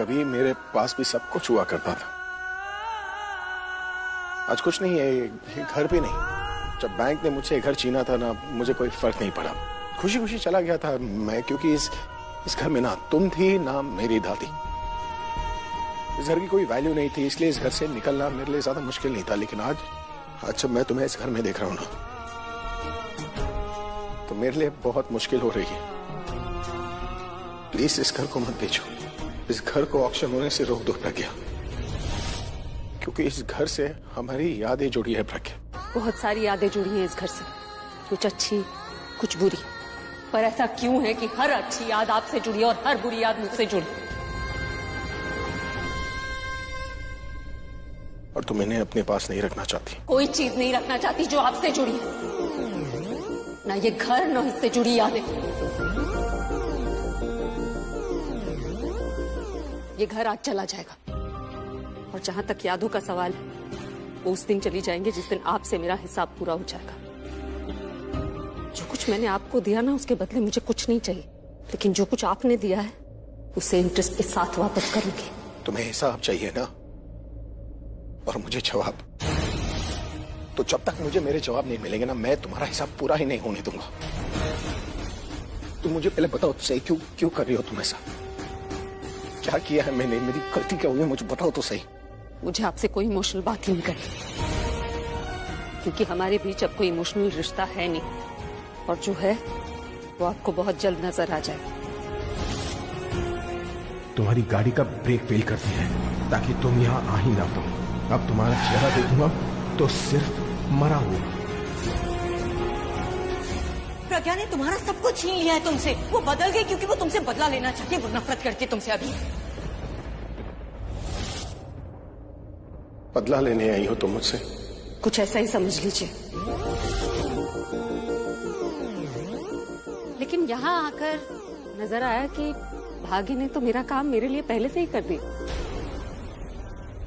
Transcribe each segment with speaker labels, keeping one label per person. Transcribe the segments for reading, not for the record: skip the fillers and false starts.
Speaker 1: कभी मेरे पास भी सब कुछ हुआ करता था। आज कुछ नहीं है, ये घर भी नहीं। जब बैंक ने मुझसे घर छीना था ना, मुझे कोई फर्क नहीं पड़ा। खुशी खुशी चला गया था मैं, क्योंकि इस घर में ना तुम थी ना मेरी दादी। इस घर की कोई वैल्यू नहीं थी, इसलिए इस घर से निकलना मेरे लिए ज्यादा मुश्किल नहीं था। लेकिन आज जब मैं तुम्हें इस घर में देख रहा हूं ना, तो मेरे लिए बहुत मुश्किल हो रही है। प्लीज इस घर को मत बेचो। इस घर को ऑक्शन होने से रोक दो प्रज्ञा, क्योंकि इस घर से हमारी यादें जुड़ी है प्रज्ञा।
Speaker 2: बहुत सारी यादें जुड़ी हैं इस घर से, कुछ अच्छी कुछ बुरी। पर ऐसा क्यों है कि हर अच्छी याद आपसे जुड़ी और हर बुरी याद मुझसे जुड़ी?
Speaker 1: और तुम इन्हें अपने पास नहीं रखना चाहती?
Speaker 2: कोई चीज नहीं रखना चाहती जो आपसे जुड़ी है, ना ये घर ना इससे जुड़ी यादें। ये घर आज चला जाएगा, और जहां तक यादों का सवाल है, वो उस दिन चली जाएंगे जिस दिन आपसे मेरा हिसाब पूरा हो जाएगा। जो कुछ मैंने आपको दिया ना, उसके बदले मुझे कुछ नहीं चाहिए, लेकिन जो कुछ आपने दिया है उसे इंटरेस्ट के साथ वापस करूंगी।
Speaker 1: तुम्हें हिसाब चाहिए ना, और मुझे जवाब। तो जब तक मुझे मेरे जवाब नहीं मिलेंगे ना, मैं तुम्हारा हिसाब पूरा ही नहीं होने दूंगा। तुम मुझे पहले बताओ सही, क्यों कर रही हो तुम ऐसा? क्या किया है मैंने? मेरी गलती क्या हुई है? मुझे बताओ तो सही।
Speaker 2: मुझे आपसे कोई इमोशनल बात नहीं करनी, क्योंकि हमारे बीच अब कोई इमोशनल रिश्ता है नहीं, और जो है वो आपको बहुत जल्द नजर आ जाएगा।
Speaker 1: तुम्हारी गाड़ी का ब्रेक फेल कर दिया है ताकि तुम यहाँ आ ही ना पाओ। अब तुम्हारा चेहरा देखूंगा तो सिर्फ मरा हुआ।
Speaker 3: प्रज्ञा ने तुम्हारा सब कुछ छीन लिया है तुमसे। वो बदल गई क्योंकि वो तुमसे बदला लेना चाहती है। वो नफरत करती है तुमसे अभी।
Speaker 1: बदला लेने आई हो तुम मुझसे?
Speaker 2: कुछ ऐसा ही समझ लीजिए। लेकिन यहाँ आकर नजर आया कि भाग्य ने तो मेरा काम मेरे लिए पहले से ही कर दिया।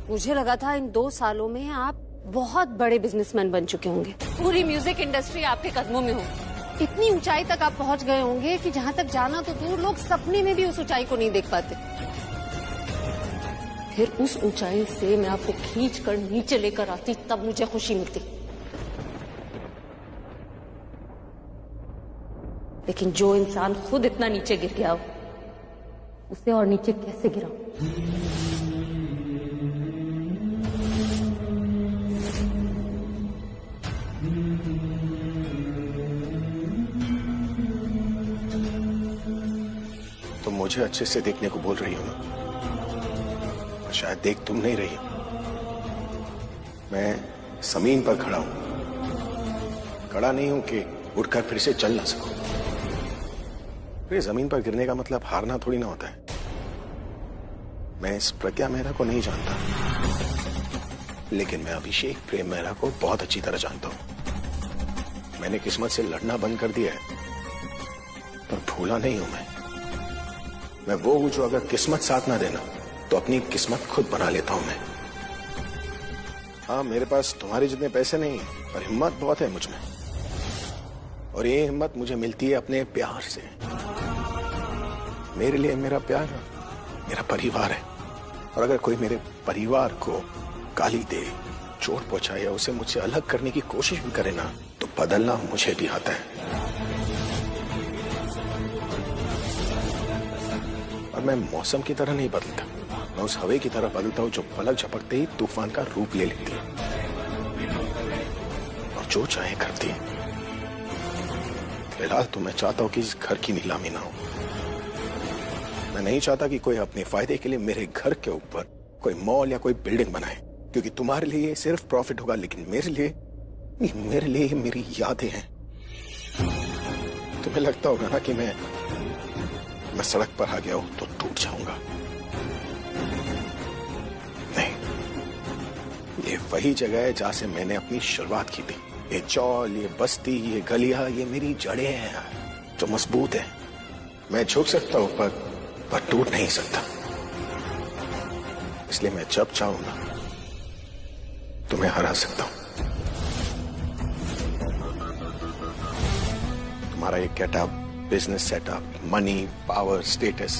Speaker 2: मुझे लगा था इन 2 सालों में आप बहुत बड़े बिजनेसमैन बन चुके होंगे, पूरी म्यूजिक इंडस्ट्री आपके कदमों में हो, इतनी ऊंचाई तक आप पहुंच गए होंगे कि जहां तक जाना तो दूर, लोग सपने में भी उस ऊंचाई को नहीं देख पाते। फिर उस ऊंचाई से मैं आपको खींच कर नीचे लेकर आती, तब मुझे खुशी मिलती। लेकिन जो इंसान खुद इतना नीचे गिर गया, उसे और नीचे कैसे गिराऊं?
Speaker 1: तुम मुझे अच्छे से देखने को बोल रही हो ना, शायद देख तुम नहीं रही। मैं जमीन पर खड़ा हूं, खड़ा नहीं हूं कि उठकर फिर से चल ना सकूं। फिर जमीन पर गिरने का मतलब हारना थोड़ी ना होता है। मैं इस प्रज्ञा मेहरा को नहीं जानता, लेकिन मैं अभिषेक प्रेम मेहरा को बहुत अच्छी तरह जानता हूं। मैंने किस्मत से लड़ना बंद कर दिया है, पर भूला नहीं हूं मैं वो हूं जो अगर किस्मत साथ ना देना तो अपनी किस्मत खुद बना लेता हूं मैं। हाँ, मेरे पास तुम्हारे जितने पैसे नहीं, पर हिम्मत बहुत है मुझ में, और ये हिम्मत मुझे मिलती है अपने प्यार से। मेरे लिए मेरा प्यार मेरा परिवार है, और अगर कोई मेरे परिवार को गाली दे, चोट पहुंचाए या उसे मुझसे अलग करने की कोशिश भी करे ना, तो बदलना मुझे भी आता है। और मैं मौसम की तरह नहीं बदलता, मैं उस हवा की तरह बदलता हूं जो पलक झपकते ही तूफान का रूप ले लेती है और जो चाहे करती है। फिलहाल तो मैं चाहता हूं कि इस घर की नीलामी ना हो। मैं नहीं चाहता कि कोई अपने फायदे के लिए मेरे घर के ऊपर कोई मॉल या कोई बिल्डिंग बनाए, क्योंकि तुम्हारे लिए सिर्फ प्रॉफिट होगा, लेकिन मेरे लिए मेरी यादें हैं। तुम्हें लगता होगा ना कि मैं सड़क पर आ गया हूं तो टूट जाऊंगा। नहीं, ये वही जगह है जहां से मैंने अपनी शुरुआत की थी। ये चौल, ये बस्ती, ये गलियां, ये मेरी जड़ें हैं जो मजबूत है। मैं झुक सकता हूं पर टूट नहीं सकता। इसलिए मैं जब चाहूं ना तुम्हें हरा सकता हूं। तुम्हारा ये getup, business setup, money, power, status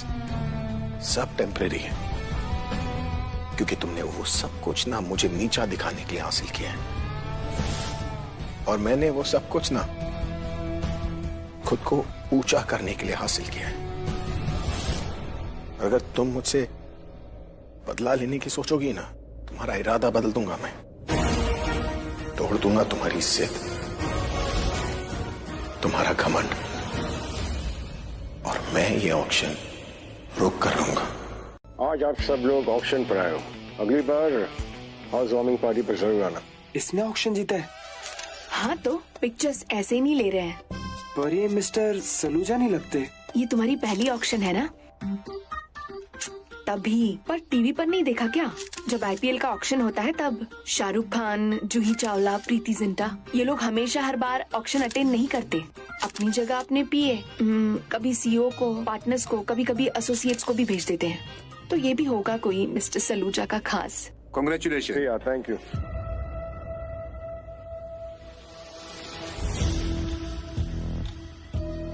Speaker 1: सब टेम्परेरी है, क्योंकि तुमने वो सब कुछ ना मुझे नीचा दिखाने के लिए हासिल किया है, और मैंने वो सब कुछ ना खुद को ऊंचा करने के लिए हासिल किया है। अगर तुम मुझसे बदला लेने की सोचोगी ना, तुम्हारा इरादा बदल दूंगा मैं, तोड़ दूंगा तुम्हारी इज्जत, तुम्हारा घमंड, और मैं ये ऑक्शन रोक कर रहूंगा। आज आप सब लोग ऑक्शन पर आए हो, अगली बार हाउस वार्मिंग पार्टी पर जरूर आना।
Speaker 4: इसने ऑक्शन जीता है?
Speaker 5: हाँ, तो पिक्चर्स ऐसे ही नहीं ले रहे हैं।
Speaker 4: पर ये मिस्टर सलूजा नहीं लगते।
Speaker 5: ये तुम्हारी पहली ऑक्शन है ना? तभी। पर टीवी पर नहीं देखा क्या? जब आईपीएल का ऑक्शन होता है तब शाहरुख खान, जूही चावला, प्रीति जिंटा, ये लोग हमेशा हर बार ऑक्शन अटेंड नहीं करते। अपनी जगह अपने पीए, कभी सीईओ को, पार्टनर्स को, कभी कभी एसोसिएट्स को भी भेज देते हैं। तो ये भी होगा कोई मिस्टर सलूजा का खास।
Speaker 1: Congratulation. Thank you.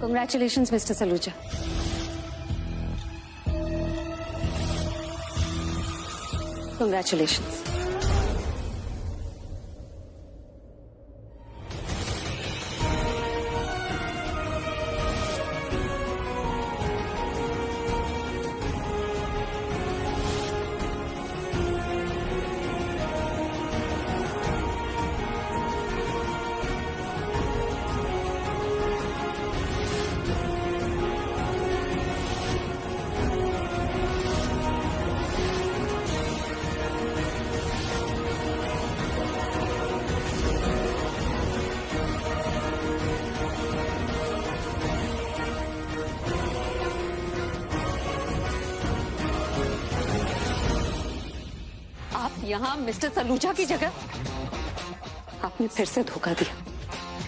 Speaker 2: Congratulations, Mr. Saluja. Congratulations. यहाँ मिस्टर सलूजा की जगह आपने फिर से धोखा दिया।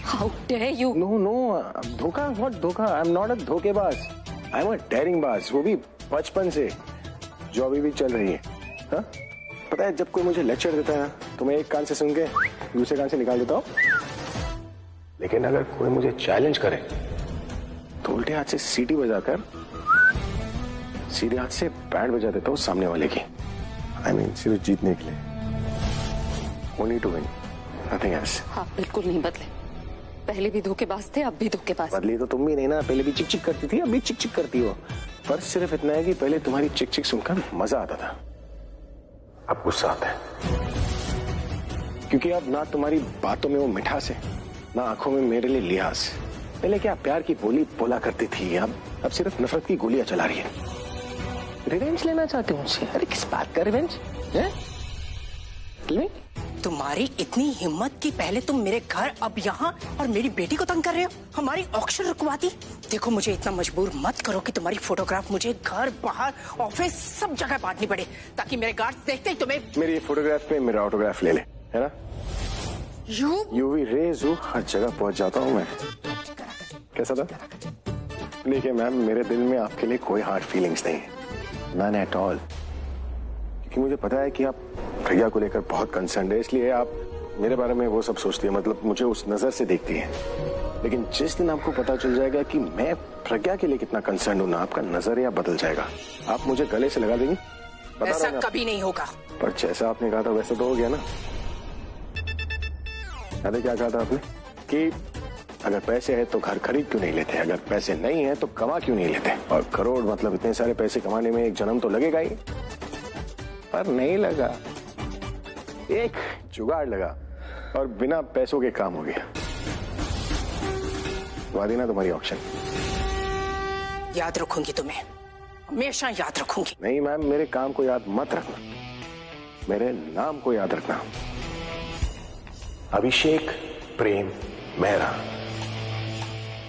Speaker 2: How dare you.
Speaker 1: नो धोखा, व्हाट धोखा? आई एम नॉट अ धोखेबाज, आई एम अ डेयरिंग बाज, वो भी बचपन से, जो अभी भी चल रही है। हा? पता है, जब कोई मुझे लेक्चर देता है तो मैं एक कान से सुन के दूसरे कान से निकाल देता हूँ, लेकिन अगर कोई मुझे चैलेंज करे तो उल्टे हाथ से सीटी बजाकर सीधे हाथ से बैंड बजा देता हूँ सामने वाले की। आई मीन सिर्फ जीतने के लिए, only to win, nothing else.
Speaker 2: आप बिल्कुल नहीं बदले, पहले भी धोखेबाज थे, अब भी धोखेबाज।
Speaker 1: बदली तो तुम भी नहीं ना, पहले भी चिक चिक करती थी, अब भी चिक चिक करती हो। फर्क सिर्फ इतना है कि पहले तुम्हारी चिक चिक सुनकर मजा आता था, अब गुस्सा आता है, क्योंकि अब ना तुम्हारी बातों में वो मिठास है, ना आंखों में मेरे लिए लिहाज। पहले क्या प्यार की बोली बोला करती थी, अब सिर्फ नफरत की गोलियां चला रही है। रिवेंज लेना चाहते हो मुझसे? अरे किस बात का रिवेंज है?
Speaker 3: तुम्हारी इतनी हिम्मत कि पहले तुम मेरे घर, अब यहाँ, और मेरी बेटी को तंग कर रहे हो, हमारी ऑक्शन रुकवा दी। देखो, मुझे इतना मजबूर मत करो कि तुम्हारी फोटोग्राफ मुझे घर, बाहर, ऑफिस सब जगह बांटनी पड़े, ताकि मेरे गार्ड देखते ही तुम्हें
Speaker 1: मेरी फोटोग्राफ पे मेरा ऑटोग्राफ ले ले, है ना? यूवी रेज हर जगह पहुंच जाता हूँ मैं। कैसा था? देखिए मैम, मेरे दिल में आपके लिए कोई हार्ड फीलिंग्स नहीं है, नन एट ऑल, क्योंकि मुझे पता है कि आप प्रज्ञा को लेकर बहुत कंसर्न है, इसलिए आप मेरे बारे में वो सब सोचती है, मतलब मुझे उस नजर से देखती है। लेकिन जिस दिन आपको पता चल जाएगा कि मैं प्रज्ञा के लिए कितना कंसर्न हूं ना, आपका नजरिया बदल जाएगा, आप मुझे गले से लगा देंगी।
Speaker 3: ऐसा कभी नहीं होगा।
Speaker 1: पर जैसा आपने कहा था वैसा तो हो गया ना। अरे क्या कहा था आपने कि अगर पैसे है तो घर खरीद क्यों नहीं लेते, अगर पैसे नहीं है तो कमा क्यों नहीं लेते? और करोड़ मतलब इतने सारे पैसे कमाने में एक जन्म तो लगेगा ही, पर नहीं लगा, एक जुगाड़ लगा और बिना पैसों के काम हो गया। वादी ना तुम्हारी ऑक्शन।
Speaker 3: याद रखूंगी तुम्हें, हमेशा याद रखूंगी।
Speaker 1: नहीं मैम, मेरे काम को याद मत रखना, मेरे नाम को याद रखना। अभिषेक प्रेम मेहरा,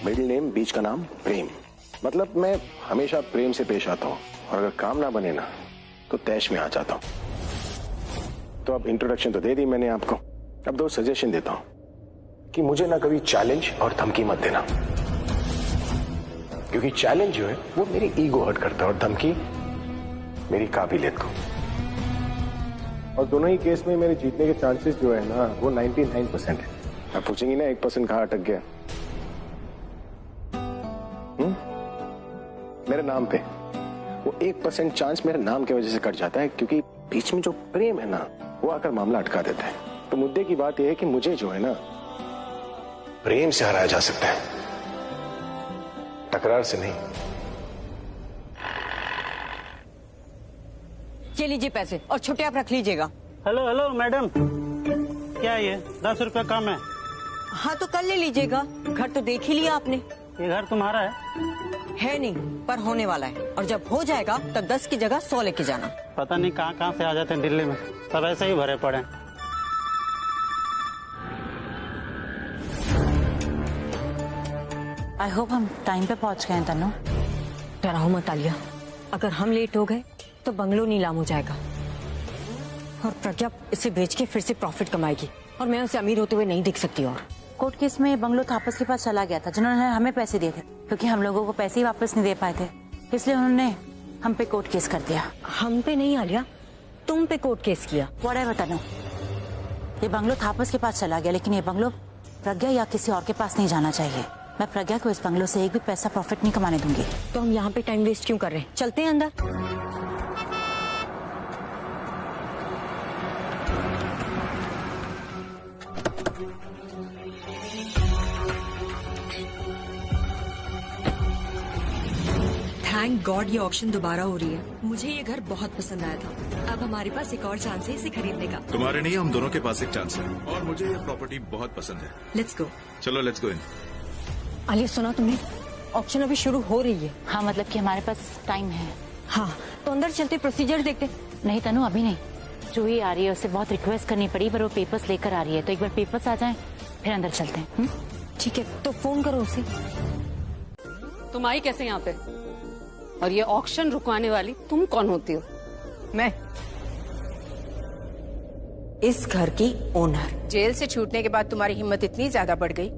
Speaker 1: मिडिल नेम, बीच का नाम प्रेम। मतलब मैं हमेशा प्रेम से पेश आता हूँ, और अगर काम ना बने ना तो तैश में आ जाता हूँ। तो अब इंट्रोडक्शन तो दे दी मैंने आपको, अब दो सजेशन देता हूँ कि मुझे ना कभी चैलेंज और धमकी मत देना, क्योंकि चैलेंज जो है वो मेरी ईगो हर्ट करता है और धमकी मेरी काबिलियत को। और दोनों ही केस में मेरे जीतने के चांसेस जो है ना वो 99% है। आप पूछेंगी ना 1% कहाँ अटक गया? मेरे नाम पे वो 1% चांस मेरे नाम की वजह से कट जाता है, क्योंकि बीच में जो प्रेम है ना, वो आकर मामला अटका देता है। तो मुद्दे की बात यह है कि मुझे जो है ना, प्रेम से हराया जा सकता है, तकरार से नहीं।
Speaker 6: ये लीजिए पैसे और छुट्टी आप रख लीजिएगा।
Speaker 7: हेलो हेलो मैडम, क्या ये 10 रुपया कम है?
Speaker 6: हाँ तो कल ले लीजिएगा, घर तो देख ही लिया आपने।
Speaker 7: ये घर तुम्हारा
Speaker 6: है नहीं, पर होने वाला है, और जब हो जाएगा तब 10 की जगह 100 लेके जाना।
Speaker 7: पता नहीं कहाँ कहाँ से आ जाते हैं दिल्ली में, सब ऐसे ही भरे पड़े हैं।
Speaker 8: आई होप हम टाइम पे पहुंच गए हैं तनु।
Speaker 6: डराओ मत आलिया, अगर हम लेट हो गए तो बंगलो नीलाम हो जाएगा और प्रज्ञा इसे बेच के फिर से प्रॉफिट कमाएगी और मैं उसे अमीर होते हुए नहीं देख सकती। और
Speaker 8: कोर्ट केस में बंगलो थापस के पास चला गया था, जिन्होंने हमें पैसे दिए थे, क्योंकि हम लोगों को पैसे ही वापस नहीं दे पाए थे, इसलिए उन्होंने हम पे कोर्ट केस कर दिया।
Speaker 6: हम पे नहीं आलिया, तुम पे कोर्ट केस किया।
Speaker 8: व्हाटएवर तनु, ये बंगलो थापस के पास चला गया, लेकिन ये बंगलो प्रज्ञा या किसी और के पास नहीं जाना चाहिए। मैं प्रज्ञा को इस बंगलो से एक भी पैसा प्रॉफिट नहीं कमाने दूंगी।
Speaker 6: तो हम यहाँ पे टाइम वेस्ट क्यों कर रहे हैं? चलते हैं अंदर।
Speaker 9: थैंक गॉड ये ऑक्शन दोबारा हो रही है। मुझे ये घर बहुत पसंद आया था। अब हमारे पास एक और चांस है इसे खरीदने का।
Speaker 10: तुम्हारे नहीं, हम दोनों के पास एक चांस है, और मुझे ये प्रॉपर्टी बहुत पसंद है।
Speaker 9: Let's go.
Speaker 10: चलो लेट्स गो इन।
Speaker 6: आलिया सुना तुमने, ऑक्शन अभी शुरू हो रही है।
Speaker 8: हाँ मतलब कि हमारे पास टाइम है।
Speaker 6: हाँ तो अंदर चलते, प्रोसीजर देखते।
Speaker 8: नहीं तनु अभी नहीं, जूही आ रही है, उससे बहुत रिक्वेस्ट करनी पड़ी, पर वो पेपर्स लेकर आ रही है, तो एक बार पेपर्स आ जाएं फिर अंदर चलते हैं।
Speaker 6: ठीक है, तो फोन करो उसे।
Speaker 2: तुम आई कैसे यहाँ पे? और ये ऑक्शन रुकवाने वाली तुम कौन होती हो?
Speaker 6: मैं इस घर की ओनर।
Speaker 3: जेल से छूटने के बाद तुम्हारी हिम्मत इतनी ज्यादा बढ़ गई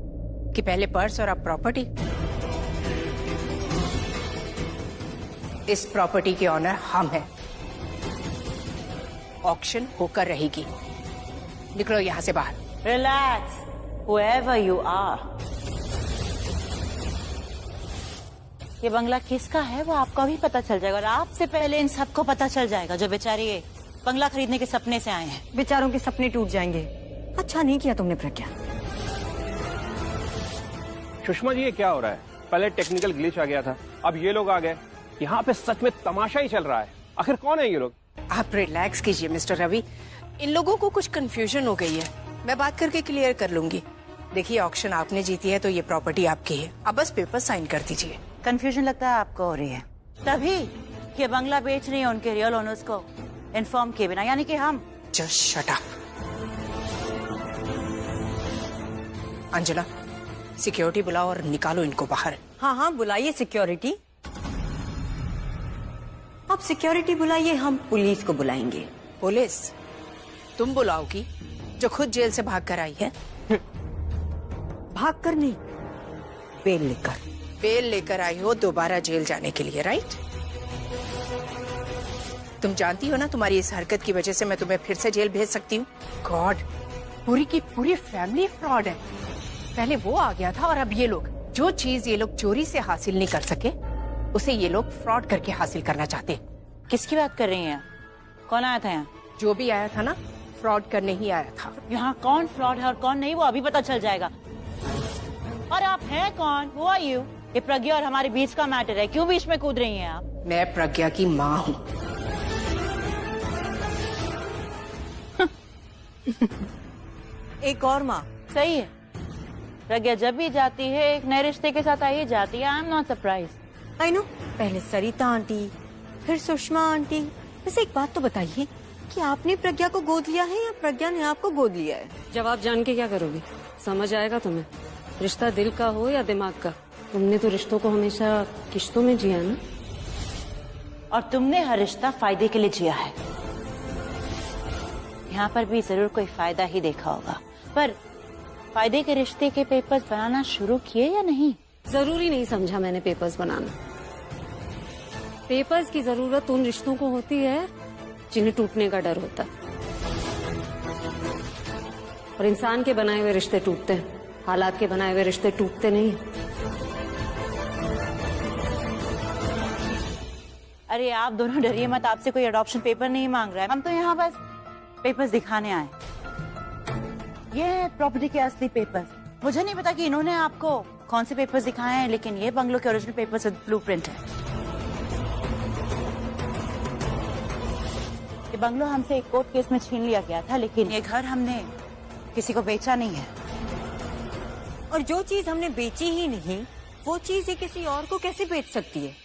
Speaker 3: कि पहले पर्स और अब प्रॉपर्टी। इस प्रॉपर्टी के ऑनर हम हैं। ऑक्शन होकर रहेगी। निकलो यहाँ से बाहर।
Speaker 8: Relax whoever you are। ये बंगला किसका है वो आपको भी पता चल जाएगा, और आपसे पहले इन सबको पता चल जाएगा जो बेचारे ये बंगला खरीदने के सपने से आए हैं।
Speaker 6: बेचारों के सपने टूट जाएंगे। अच्छा नहीं किया तुमने प्रज्ञा।
Speaker 11: सुषमा जी ये क्या हो रहा है? पहले टेक्निकल ग्लिच आ गया था, अब ये लोग आ गए। यहाँ पे सच में तमाशा ही चल रहा है। आखिर कौन है ये लोग?
Speaker 3: आप रिलैक्स कीजिए मिस्टर रवि, इन लोगों को कुछ कंफ्यूजन हो गई है, मैं बात करके क्लियर कर लूंगी। देखिए ऑक्शन आपने जीती है तो ये प्रॉपर्टी आपकी है, अब बस पेपर साइन कर दीजिए।
Speaker 8: कंफ्यूजन लगता है आपको हो रही है, तभी ये बंगला बेच रही है उनके रियल ओनर्स को इन्फॉर्म किए बिना, यानी कि हम।
Speaker 3: Just shut up. Anjana security बुलाओ और निकालो इनको बाहर।
Speaker 6: हाँ हाँ बुलाइए सिक्योरिटी। अब सिक्योरिटी बुलाइए, हम पुलिस को बुलाएंगे।
Speaker 3: पुलिस तुम बुलाओगी जो खुद जेल से भाग कर आई है?
Speaker 6: भाग कर नहीं, बेल लेकर।
Speaker 3: बेल लेकर आई हो दोबारा जेल जाने के लिए, राइट? तुम जानती हो ना तुम्हारी इस हरकत की वजह से मैं तुम्हें फिर से जेल भेज सकती हूँ। गॉड, पूरी की पूरी फैमिली फ्रॉड है। पहले वो आ गया था और अब ये लोग। जो चीज ये लोग चोरी से हासिल नहीं कर सके उसे ये लोग फ्रॉड करके हासिल करना चाहते।
Speaker 8: किसकी बात कर रही हैं? कौन आया था यहाँ?
Speaker 3: जो भी आया था ना, फ्रॉड करने ही आया था।
Speaker 8: यहाँ कौन फ्रॉड है और कौन नहीं वो अभी पता चल जाएगा। और आप हैं कौन? Who are you? ये प्रज्ञा और हमारे बीच का मैटर है, क्यों बीच में कूद रही हैं आप?
Speaker 3: मैं प्रज्ञा की माँ हूँ।
Speaker 6: एक और माँ।
Speaker 8: सही है, प्रज्ञा जब भी जाती है एक नए रिश्ते के साथ आई जाती है। I am not surprise.
Speaker 6: I know, पहले सरिता आंटी, फिर सुषमा आंटी। वैसे एक बात तो बताइए कि आपने प्रज्ञा को गोद लिया है या प्रज्ञा ने आपको गोद लिया है?
Speaker 2: जवाब जान के क्या करोगी? समझ आएगा तुम्हें। रिश्ता दिल का हो या दिमाग का, तुमने तो रिश्तों को हमेशा किश्तों में जिया ना।
Speaker 8: और तुमने हर रिश्ता फायदे के लिए जिया है। यहाँ पर भी जरूर कोई फायदा ही देखा होगा, पर फायदे के रिश्ते के पेपर्स बनाना शुरू किए या नहीं?
Speaker 2: जरूरी नहीं समझा मैंने पेपर्स बनाना। पेपर्स की जरूरत उन रिश्तों को होती है जिन्हें टूटने का डर होता है, और इंसान के बनाए हुए रिश्ते टूटते हैं, हालात के बनाए हुए रिश्ते टूटते नहीं।
Speaker 8: अरे आप दोनों डरिए मत, आपसे कोई अडॉप्शन पेपर नहीं मांग रहा है, हम तो यहाँ बस पेपर्स दिखाने आए। ये है प्रॉपर्टी के असली पेपर्स। मुझे नहीं पता कि इन्होंने आपको कौन से पेपर्स दिखाए हैं, लेकिन ये बंगलो के ओरिजिनल पेपर्स विद ब्लूप्रिंट है। ये बंगलो हमसे एक कोर्ट केस में छीन लिया गया था, लेकिन ये घर हमने किसी को बेचा नहीं है।
Speaker 6: और जो चीज हमने बेची ही नहीं, वो चीज ये किसी और को कैसे बेच सकती है?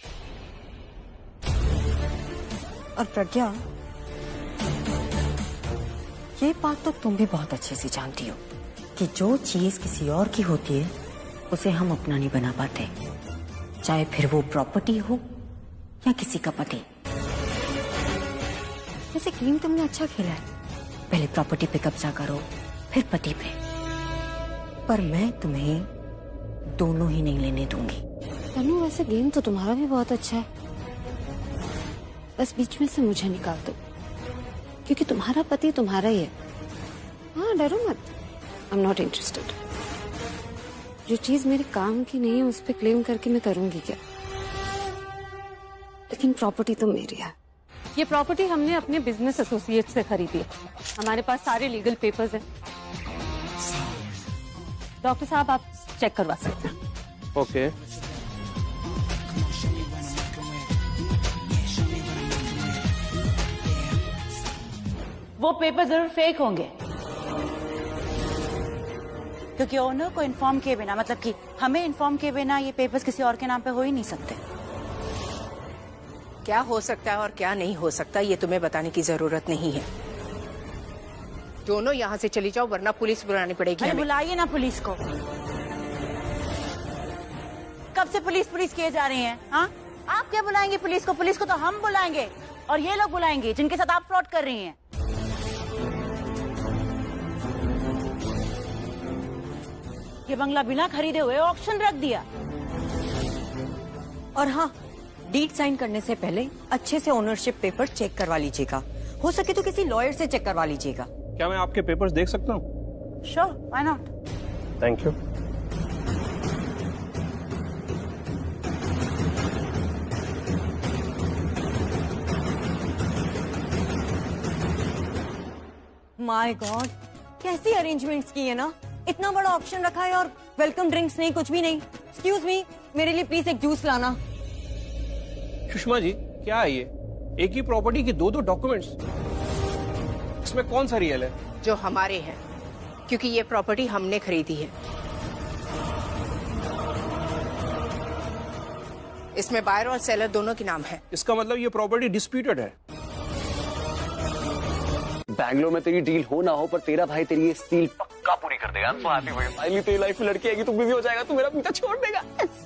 Speaker 6: और प्रज्ञा, ये बात तो तुम भी बहुत अच्छे से जानती हो कि जो चीज किसी और की होती है उसे हम अपना नहीं बना पाते, चाहे फिर वो प्रॉपर्टी हो या किसी का पति। जैसे गेम तुमने अच्छा खेला है, पहले प्रॉपर्टी पे कब्जा करो फिर पति पे, पर मैं तुम्हें दोनों ही नहीं लेने दूंगी।
Speaker 2: तनु, वैसे गेम तो तुम्हारा भी बहुत अच्छा है, बस बीच में से मुझे निकाल दो, क्योंकि तुम्हारा पति तुम्हारा ही है। हाँ, डरो मत, आई एम नॉट इंटरेस्टेड। जो चीज मेरे काम की नहीं है उस पर क्लेम करके मैं करूंगी क्या? लेकिन प्रॉपर्टी तो मेरी है। ये प्रॉपर्टी हमने अपने बिजनेस एसोसिएट से खरीदी है, हमारे पास सारे लीगल पेपर्स हैं। डॉक्टर साहब, आप चेक करवा सकते हैं।
Speaker 11: ओके।
Speaker 8: वो पेपर जरूर फेक होंगे, क्योंकि ओनर को इन्फॉर्म किए बिना, मतलब कि हमें इन्फॉर्म किए बिना ये पेपर्स किसी और के नाम पे हो ही नहीं सकते।
Speaker 3: क्या हो सकता है और क्या नहीं हो सकता ये तुम्हें बताने की जरूरत नहीं है। दोनों यहाँ से चली जाओ, वरना पुलिस बुलानी पड़ेगी।
Speaker 8: अरे बुलाइए ना पुलिस को, कब से पुलिस पुलिस किए जा रहे हैं? हाँ, आप क्या बुलाएंगे पुलिस को? पुलिस को तो हम बुलाएंगे, और ये लोग बुलाएंगे जिनके साथ आप फ्रॉड कर रही हैं। ये बंगला बिना खरीदे हुए ऑक्शन रख दिया।
Speaker 6: और हाँ, डीड साइन करने से पहले अच्छे से ओनरशिप पेपर चेक करवा लीजिएगा, हो सके तो किसी लॉयर से चेक करवा लीजिएगा।
Speaker 11: क्या मैं आपके पेपर्स देख सकता हूँ?
Speaker 8: Sure, why not.
Speaker 11: Thank you.
Speaker 6: My God, कैसी अरेंजमेंट्स की है ना। इतना बड़ा ऑप्शन रखा है और वेलकम ड्रिंक्स नहीं, कुछ भी नहीं। एक्सक्यूज मी, मेरे लिए प्लीज एक जूस लाना।
Speaker 11: सुषमा जी, क्या है ये? एक ही प्रॉपर्टी की दो डॉक्यूमेंट्स, इसमें कौन सा रियल है?
Speaker 3: जो हमारे हैं, क्योंकि ये प्रॉपर्टी हमने खरीदी है। इसमें बायर और सेलर दोनों के नाम है।
Speaker 11: इसका मतलब ये प्रॉपर्टी डिस्प्यूटेड है।
Speaker 12: बैंगलोर में तेरी डील हो ना हो, पर तेरा भाई तेरी ये डील पक्का पूरी कर देगा। तो हैप्पी भाई, फाइनली तेरी लाइफ में लड़की आएगी तो बिजी हो जाएगा, तू मेरा पीछा छोड़ देगा।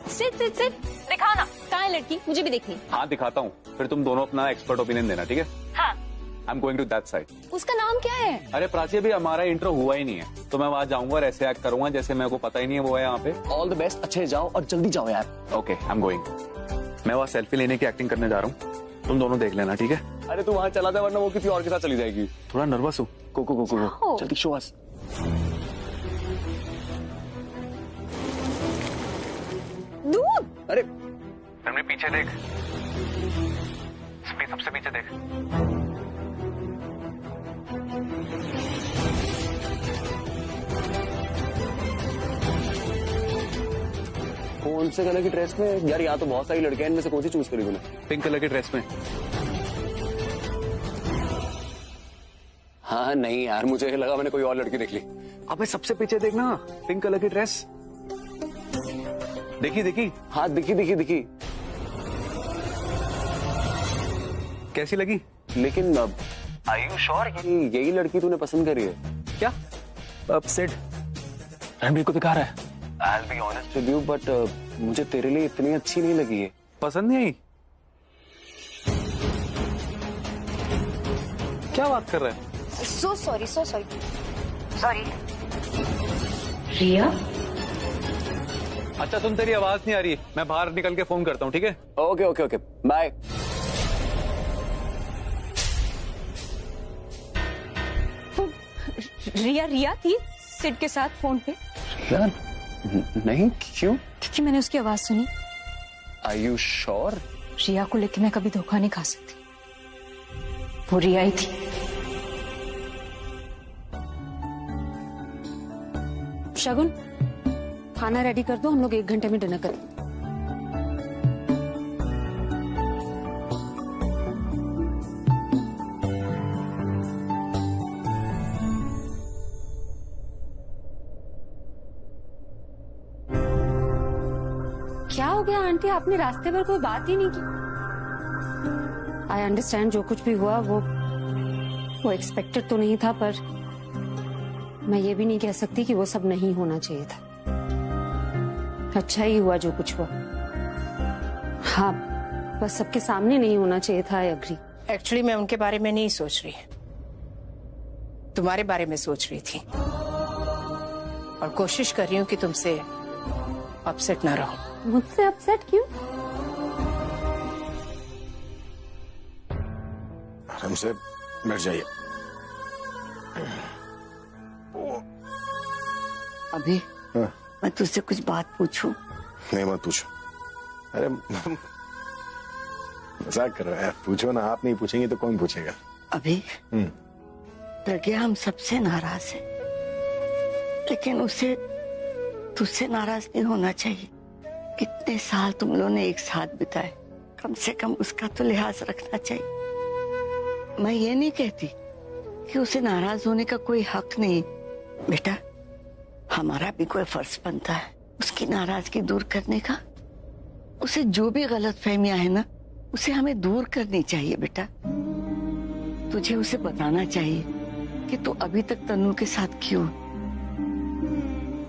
Speaker 2: सिट सिट सिट, दिखा ना कहाँ है लड़की, मुझे भी देखनी।
Speaker 10: हाँ दिखाता हूँ, फिर तुम दोनों अपना एक्सपर्ट ओपिनियन देना, ठीक है?
Speaker 2: हाँ।
Speaker 10: I am going to that side.
Speaker 2: उसका नाम क्या है?
Speaker 10: अरे प्राची, अभी हमारा इंट्रो हुआ ही नहीं है, तो मैं वहाँ जाऊंगा और ऐसे एक्ट करूंगा जैसे मेरे को पता ही नहीं है वो है यहाँ पे।
Speaker 12: ऑल द बेस्ट, अच्छे जाओ और जल्दी जाओ यार।
Speaker 10: Okay, I am going. मैं वहाँ सेल्फी लेने की एक्टिंग करने जा रहा हूँ, तुम दोनों देख लेना, ठीक है?
Speaker 12: अरे तू वहाँ चला जा, वरना वो किसी और के साथ चली जाएगी।
Speaker 10: थोड़ा नर्वस हूँ।
Speaker 12: को जल्दी शो अस।
Speaker 2: दूध।
Speaker 12: अरे
Speaker 10: मेरे पीछे देख, सबसे पीछे देख।
Speaker 12: कौन से कलर की ड्रेस में यार? यहाँ तो बहुत सारी लड़कियां, इनमें से कौन सी चूज करी तूने?
Speaker 10: पिंक कलर की ड्रेस में।
Speaker 12: हाँ नहीं यार, मुझे लगा मैंने कोई और लड़की देख ली।
Speaker 10: अबे सबसे पीछे देखना, पिंक कलर की ड्रेस। देखी देखी?
Speaker 12: हाँ दिखी दिखी दिखी।
Speaker 10: कैसी लगी?
Speaker 12: लेकिन आर यू श्योर यही लड़की तूने पसंद करी है?
Speaker 10: क्या? सिड रणबीर को दिखा रहा है।
Speaker 12: I'll be honest with you, but मुझे तेरे लिए इतनी अच्छी नहीं लगी है।
Speaker 10: पसंद नहीं आई? क्या बात कर रहा है?
Speaker 2: So sorry. Sorry.
Speaker 5: रिया,
Speaker 10: अच्छा सुन, तेरी आवाज नहीं आ रही, मैं बाहर निकल के फोन करता हूँ, ठीक है?
Speaker 12: Okay okay okay, bye.
Speaker 5: Riya थी सिड के साथ फोन पे।
Speaker 12: रिया? नहीं, क्यों?
Speaker 5: क्योंकि मैंने उसकी आवाज सुनी।
Speaker 12: Are you sure?
Speaker 9: रिया को लेकर मैं कभी धोखा नहीं खा सकती। वो रिया ही थी।
Speaker 2: शगुन, खाना रेडी कर दो, हम लोग 1 घंटे में डिनर करें। क्या हो गया आंटी, आपने रास्ते पर कोई बात ही नहीं की? आई अंडरस्टैंड जो कुछ भी हुआ वो एक्सपेक्टेड तो नहीं था, पर मैं ये भी नहीं कह सकती कि वो सब नहीं होना चाहिए था। अच्छा ही हुआ जो कुछ हुआ। हाँ, बस सबके सामने नहीं होना चाहिए था। I agree.
Speaker 3: एक्चुअली मैं उनके बारे में नहीं सोच रही, तुम्हारे बारे में सोच रही थी, और कोशिश कर रही हूँ कि तुमसे अपसेट ना रहो।
Speaker 2: मुझसे अपसेट क्यों?
Speaker 1: आराम से बैठ जाइए।
Speaker 13: अभी
Speaker 1: हाँ?
Speaker 13: मैं तुझसे कुछ बात पूछूं?
Speaker 1: नहीं मत पूछो। अरे मजाक कर रहा है, पूछो ना। आप नहीं पूछेंगे तो कौन पूछेगा?
Speaker 13: अभी प्रज्ञा हम सबसे नाराज है, लेकिन उसे तुझसे नाराज नहीं होना चाहिए। कितने साल तुम लोगों ने एक साथ बिताए, कम से कम उसका तो लिहाज रखना चाहिए। मैं ये नहीं कहती कि उसे नाराज होने का कोई हक नहीं बेटा, हमारा भी कोई फर्ज बनता है उसकी नाराजगी दूर करने का। उसे जो भी गलतफहमियां है ना, उसे हमें दूर करनी चाहिए बेटा। तुझे उसे बताना चाहिए कि तू अभी तक तन्नू के साथ क्यों।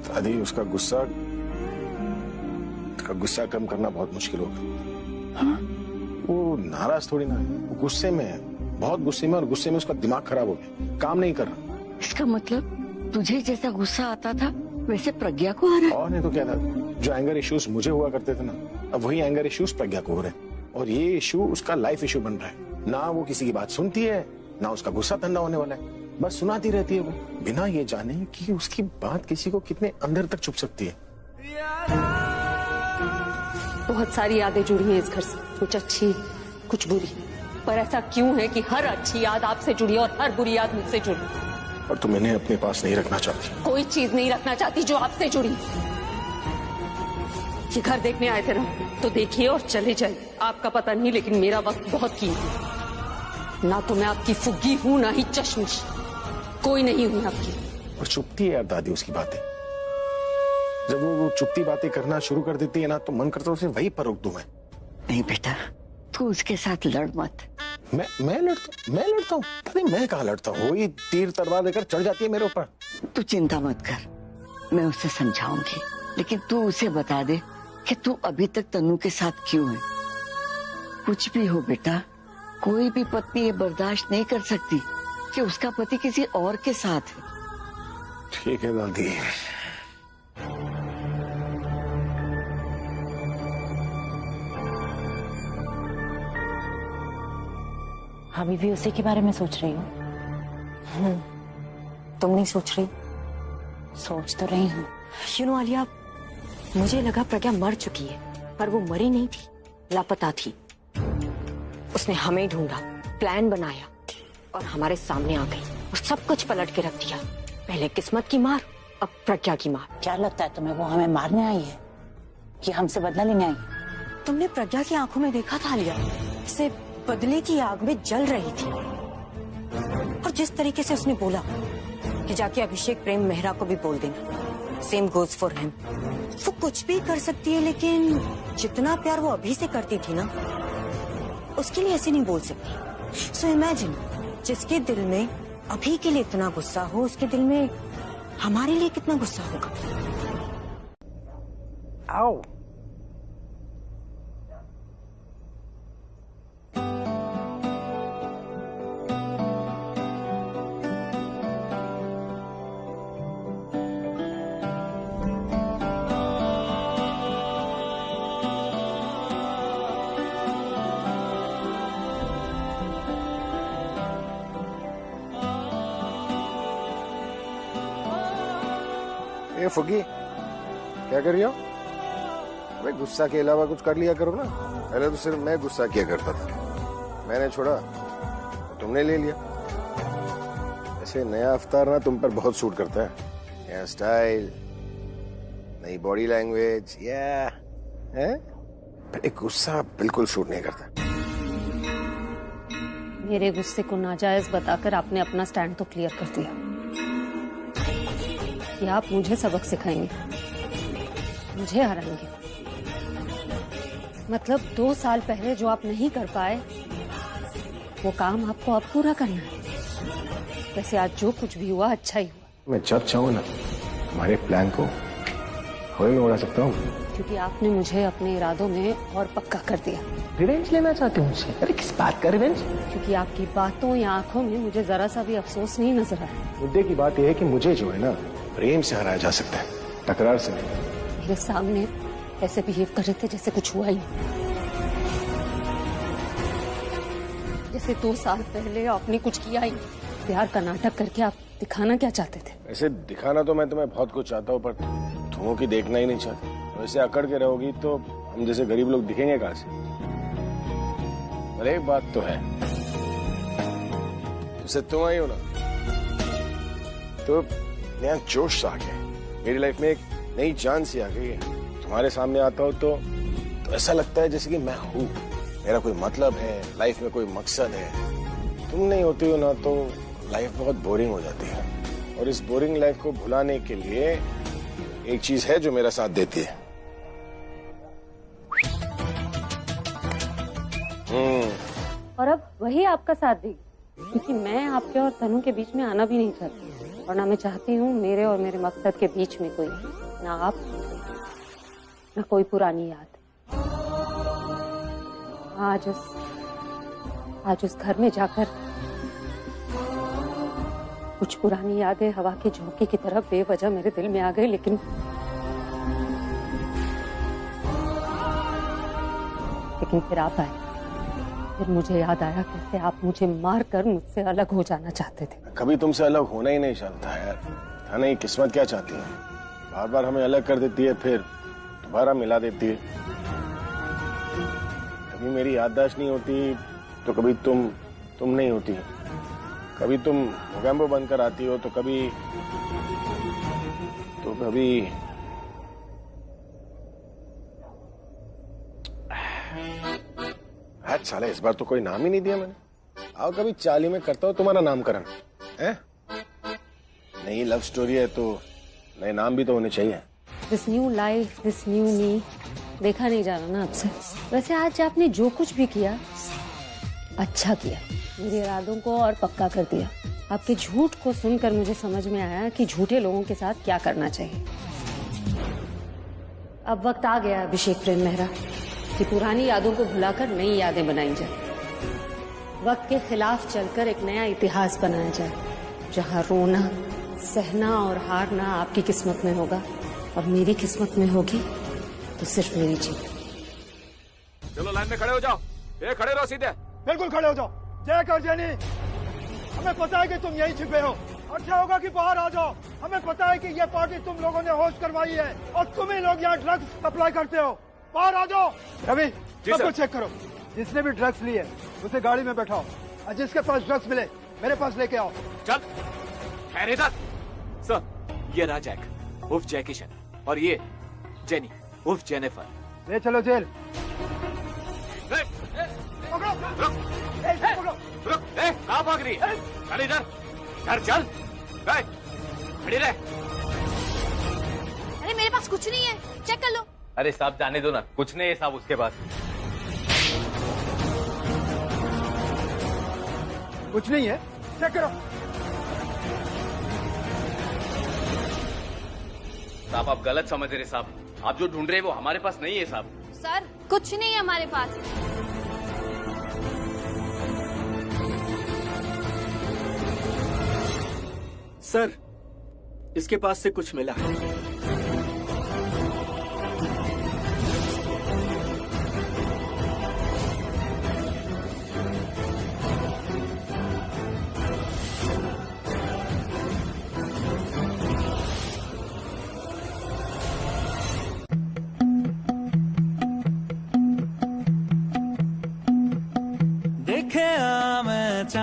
Speaker 1: दादी, उसका गुस्सा कम करना बहुत मुश्किल होगा।
Speaker 13: हाँ?
Speaker 1: वो नाराज थोड़ी ना है, वो गुस्से में है, बहुत गुस्से में, और गुस्से में उसका दिमाग खराब हो गया, काम नहीं कर रहा।
Speaker 13: इसका मतलब तुझे जैसा गुस्सा आता था वैसे प्रज्ञा को आ रहा है?
Speaker 1: और नहीं तो क्या था, जो एंगर इश्यूज मुझे हुआ करते थे ना, अब वही एंगर इश्यूज प्रज्ञा को हो रहे हैं, और ये इशू उसका लाइफ इशू बन रहा है। ना वो किसी की बात सुनती है, ना उसका गुस्सा ठंडा होने वाला है, बस सुनाती रहती है वो, बिना ये जाने कि उसकी बात किसी को कितने अंदर तक चुभ सकती है।
Speaker 2: बहुत सारी यादें जुड़ी हैं इस घर से, कुछ अच्छी कुछ बुरी, पर ऐसा क्यों है कि हर अच्छी याद आपसे जुड़ी और हर बुरी याद मुझसे जुड़ी?
Speaker 1: और तुम इन्हें अपने पास नहीं रखना चाहती?
Speaker 2: कोई चीज नहीं रखना चाहती जो आपसे जुड़ी। ये घर देखने आए थे ना, तो देखिए और चले जाइए। आपका पता नहीं, लेकिन मेरा वक्त बहुत कीमती। ना तो मैं आपकी फुग्गी हूँ, ना ही चश्मिश, कोई नहीं हूँ आपकी।
Speaker 1: और चुपती है यार दादी उसकी बातें। जब वो चुपती बातें करना शुरू कर देती है ना, तो मन करता है उसे वही पर रोक दूं मैं।
Speaker 13: नहीं बेटा, तू उसके साथ लड़ मत।
Speaker 1: मैं लड़ता हूँ? दादी, मैं कहाँ लड़ता हूँ? वही तीर तलवार लेकर चढ़ जाती है मेरे ऊपर।
Speaker 13: तू चिंता मत कर, मैं उसे समझाऊंगी, लेकिन तू उसे बता दे कि तू अभी तक तन्नू के साथ क्यों है। कुछ भी हो बेटा, कोई भी पत्नी ये बर्दाश्त नहीं कर सकती कि उसका पति किसी और के साथ है।
Speaker 1: ठीक है दादी।
Speaker 8: अभी भी उसी के बारे में सोच रही हूँ।
Speaker 6: तुम नहीं सोच रही?
Speaker 8: सोच तो रही हूँ।
Speaker 6: यूनो आलिया, मुझे लगा प्रज्ञा मर चुकी है, पर वो मरी नहीं थी, लापता थी। उसने हमें ढूंढा, प्लान बनाया और हमारे सामने आ गई और सब कुछ पलट के रख दिया। पहले किस्मत की मार, अब प्रज्ञा की मार।
Speaker 8: क्या लगता है तुम्हें वो हमें मारने आई है कि हमसे बदला लेने आई?
Speaker 6: तुमने प्रज्ञा की आंखों में देखा था आलिया, से बदले की आग में जल रही थी। और जिस तरीके से उसने बोला कि जाके अभिषेक प्रेम मेहरा को भी बोल देना, सेम गोज फॉर हिम। वो कुछ भी कर सकती है, लेकिन जितना प्यार वो अभी से करती थी ना, उसके लिए ऐसे नहीं बोल सकती। सो इमेजिन, जिसके दिल में अभी के लिए इतना गुस्सा हो, उसके दिल में हमारे लिए कितना गुस्सा होगा।
Speaker 11: आओ।
Speaker 1: ए फुगी, क्या कर रही हो? अबे गुस्सा के अलावा कुछ कर लिया करो ना। पहले तो सिर्फ मैं गुस्सा किया करता था, मैंने छोड़ा तो तुमने ले लिया। ऐसे नया अवतार ना तुम पर बहुत सूट करता है, नया स्टाइल, नई बॉडी लैंग्वेज, है? पर एक गुस्सा बिल्कुल सूट नहीं करता।
Speaker 2: मेरे गुस्से को नाजायज बताकर आपने अपना स्टैंड तो क्लियर कर दिया कि आप मुझे सबक सिखाएंगे, मुझे हराएंगे। मतलब 2 साल पहले जो आप नहीं कर पाए वो काम आपको अब पूरा करना है। वैसे आज जो कुछ भी हुआ अच्छा ही हुआ।
Speaker 1: मैं जब चाहूँ ना हमारे प्लान को हवा में उड़ा सकता हूँ,
Speaker 2: क्योंकि आपने मुझे अपने इरादों में और पक्का कर दिया।
Speaker 1: रिवेंज लेना चाहते हो मुझसे? अरे किस बात का रिवेंज?
Speaker 2: क्योंकि आपकी बातों या आंखों में मुझे जरा सा भी अफसोस नहीं नजर आया।
Speaker 1: मुद्दे की बात यह है कि मुझे जो है ना प्रेम से हराया जा सकता है, तकरार से नहीं।
Speaker 2: मेरे सामने ऐसे बिहेव कर रहे थे जैसे कुछ हुआ ही नहीं, जैसे 2 साल पहले आपने कुछ किया ही नहीं। प्यार का नाटक करके आप दिखाना क्या चाहते थे?
Speaker 1: ऐसे दिखाना तो मैं तुम्हें बहुत कुछ चाहता हूँ, पर तुम की देखना ही नहीं चाहती। वैसे अकड़ के रहोगी तो हम जैसे गरीब लोग दिखेंगे कहाँ से? पर एक बात तो है, तुमसे तुम आई हो ना तो नया जोश आ गया, मेरी लाइफ में एक नई जान सी आ गई है। तुम्हारे सामने आता हो तो ऐसा लगता है जैसे कि मैं हूँ, मेरा कोई मतलब है, लाइफ में कोई मकसद है। तुम नहीं होती हो ना तो लाइफ बहुत बोरिंग हो जाती है, और इस बोरिंग लाइफ को भुलाने के लिए एक चीज है जो मेरा साथ देती है।
Speaker 2: और अब वही आपका साथ देगी, क्योंकि मैं आपके और तनु के बीच में आना भी नहीं चाहती, और ना मैं चाहती हूँ मेरे और मेरे मकसद के बीच में कोई, ना आप ना कोई पुरानी याद। आज उस घर में जाकर कुछ पुरानी यादें हवा के झोंके की तरह बेवजह मेरे दिल में आ गई, लेकिन फिर आप आए। फिर मुझे याद आया कैसे आप मुझे मार कर मुझसे अलग हो जाना चाहते थे।
Speaker 1: कभी तुमसे अलग होना ही नहीं चाहता यार, था नहीं किस्मत क्या चाहती है, बार बार हमें अलग कर देती है, फिर दोबारा मिला देती है। कभी मेरी याददाश्त नहीं होती तो कभी तुम नहीं होती, कभी तुम मोगैम्बो बनकर आती हो तो कभी साले इस बार तो कोई नाम ही नहीं दिया मैंने। आओ कभी चाली में करता हो तुम्हारा नामकरण है। नई लव स्टोरी है तो नए नाम भी तो होने चाहिए।
Speaker 2: This new life, this new me, देखा नहीं जा रहा ना आपसे। वैसे आज आपने जो कुछ भी किया अच्छा किया, मेरे इरादों को और पक्का कर दिया। आपके झूठ को सुनकर मुझे समझ में आया कि झूठे लोगों के साथ क्या करना चाहिए। अब वक्त आ गया अभिषेक प्रेम मेहरा कि पुरानी यादों को भुलाकर नई यादें बनाई जाए। वक्त के खिलाफ चलकर एक नया इतिहास बनाया जाए, जहां रोना, सहना और हारना आपकी किस्मत में होगा और मेरी किस्मत में होगी तो सिर्फ मेरी जीत।
Speaker 11: चलो लाइन में खड़े हो जाओ, ये खड़े रहो सीधे।
Speaker 14: बिल्कुल खड़े हो जाओ। जय कर जेनी, हमें पता है कि तुम यही छिपे हो। अच्छा होगा कि बाहर आ जाओ। हमें पता है कि ये पार्टी तुम लोगों ने होस्ट करवाई है और तुम ही लोग यहाँ ड्रग्स सप्लाई करते हो। बाहर आ जाओ। रवि, सबको चेक करो, जिसने भी ड्रग्स लिए उसे गाड़ी में बैठाओ और जिसके पास ड्रग्स मिले मेरे पास लेके आओ।
Speaker 12: चल ठहरे इधर। सर, ये रहा जैक उर्फ जैकी शन और ये जेनी उर्फ जेनिफर।
Speaker 14: ले चलो जेल।
Speaker 12: रुक, कहाँ भाग रही है? चल इधर, घर चल। खड़ी रह।
Speaker 15: अरे मेरे पास कुछ नहीं है, चेक कर लो।
Speaker 10: अरे साहब जाने दो ना, कुछ नहीं है साहब उसके पास।
Speaker 14: कुछ नहीं है, चेक करो।
Speaker 10: साहब आप गलत समझ रहे साहब, आप जो ढूंढ रहे हैं वो हमारे पास नहीं है साहब।
Speaker 15: सर कुछ नहीं है हमारे पास।
Speaker 16: सर, इसके पास से कुछ मिला है।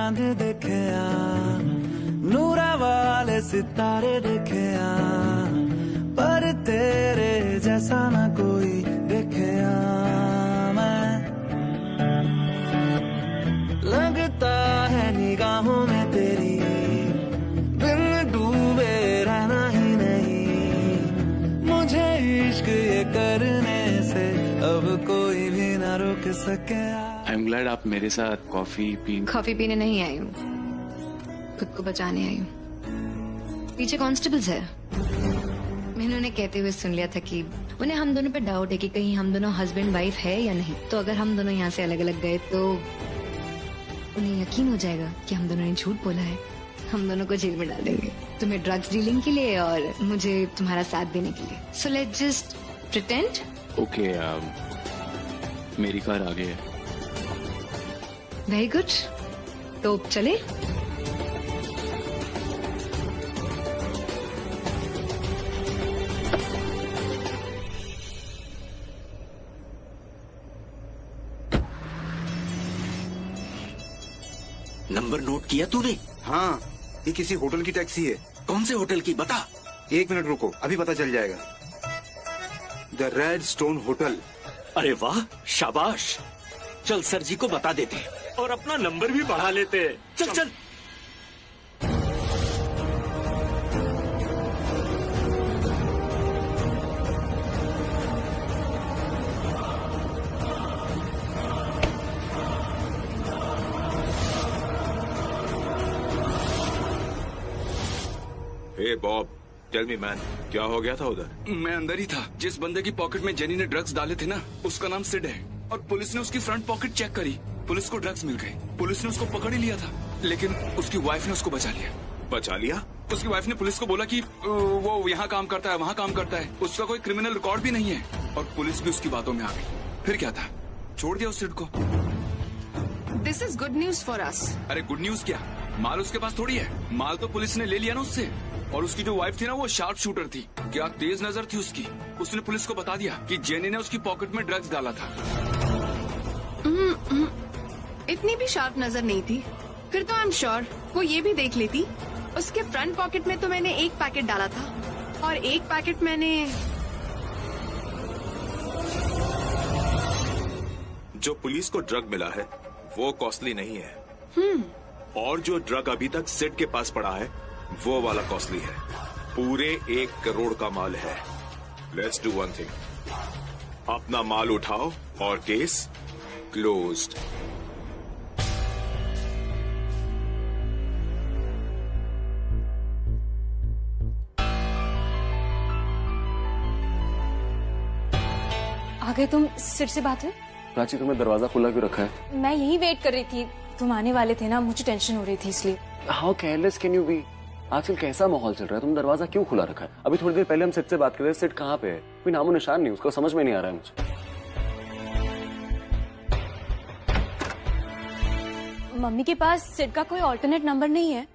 Speaker 17: चांद देखे नूरा वाले सितारे देखे पर तेरे जैसा ना कोई देखे मैं लगता है निगाहों में तेरी बिन डूबे रहना ही नहीं मुझे इश्क ये करने से अब कोई भी ना रोक सके।
Speaker 18: आई एम ग्लैड आप मेरे साथ कॉफी
Speaker 5: पीने नहीं आई हूँ, खुद को बचाने आई हूँ। पीछे कांस्टेबल्स है, मैंने उन्हें कहते हुए सुन लिया था कि उन्हें हम दोनों पे डाउट है कि कहीं हम दोनों हस्बैंड वाइफ है या नहीं। तो अगर हम दोनों यहाँ से अलग अलग गए तो उन्हें यकीन हो जाएगा कि हम दोनों ने झूठ बोला है। हम दोनों को जेल में डाल देंगे, तुम्हें ड्रग्स डीलिंग के लिए और मुझे तुम्हारा साथ देने के लिए। So let's just pretend.
Speaker 18: Okay, मेरी कार आ गई है।
Speaker 5: वेरी गुड, तो चले।
Speaker 19: नंबर नोट किया तूने?
Speaker 20: हाँ, ये किसी होटल की टैक्सी है।
Speaker 19: कौन से होटल की बता।
Speaker 20: 1 मिनट रुको, अभी पता चल जाएगा। The red stone hotel.
Speaker 19: अरे वाह, शाबाश। चल सर जी को बता देते और अपना नंबर भी बढ़ा लेते। चल चल।
Speaker 21: हे बॉब, टेल मी मैन, क्या हो गया था उधर?
Speaker 22: मैं अंदर ही था। जिस बंदे की पॉकेट में जेनी ने ड्रग्स डाले थे ना, उसका नाम सिड है और पुलिस ने उसकी फ्रंट पॉकेट चेक करी। पुलिस को ड्रग्स मिल गए। पुलिस ने उसको पकड़ ही लिया था, लेकिन उसकी वाइफ ने उसको बचा लिया।
Speaker 21: बचा लिया?
Speaker 22: उसकी वाइफ ने पुलिस को बोला कि वो यहाँ काम करता है, वहाँ काम करता है, उसका कोई क्रिमिनल रिकॉर्ड भी नहीं है। और पुलिस भी उसकी बातों में आ गई। फिर क्या था, छोड़ दिया उस सिड को।
Speaker 5: This is good news for us.
Speaker 22: अरे गुड न्यूज क्या, माल उसके पास थोड़ी है। माल तो पुलिस ने ले लिया ना उससे। और उसकी जो वाइफ थी ना, वो शार्प शूटर थी। क्या तेज नजर थी उसकी। उसने पुलिस को बता दिया कि जेनी ने उसकी पॉकेट में ड्रग्स डाला था।
Speaker 5: इतनी भी शार्प नजर नहीं थी। फिर तो आई एम श्योर वो ये भी देख लेती। उसके फ्रंट पॉकेट में तो मैंने 1 पैकेट डाला था और 1 पैकेट मैंने।
Speaker 21: जो पुलिस को ड्रग मिला है वो कॉस्टली नहीं है। और जो ड्रग अभी तक सिड के पास पड़ा है वो वाला कॉस्टली है। पूरे 1 करोड़ का माल है। लेट्स डू वन थिंग, अपना माल उठाओ और केस क्लोज्ड।
Speaker 23: आगे तुम सिर से बात है?
Speaker 12: प्राची, तुम्हें दरवाजा खुला क्यों रखा है?
Speaker 23: मैं यही वेट कर रही थी, तुम आने वाले थे ना, मुझे टेंशन हो रही थी इसलिए।
Speaker 12: How careless can you be? आजकल कैसा माहौल चल रहा है, तुम दरवाजा क्यों खुला रखा है? अभी थोड़ी देर पहले हम सिड से बात कर रहे थे। सिड कहाँ पे है? कोई नामो निशान नहीं, उसको समझ में नहीं आ रहा है मुझे।
Speaker 23: मम्मी के पास सिड का कोई ऑल्टरनेट नंबर नहीं है।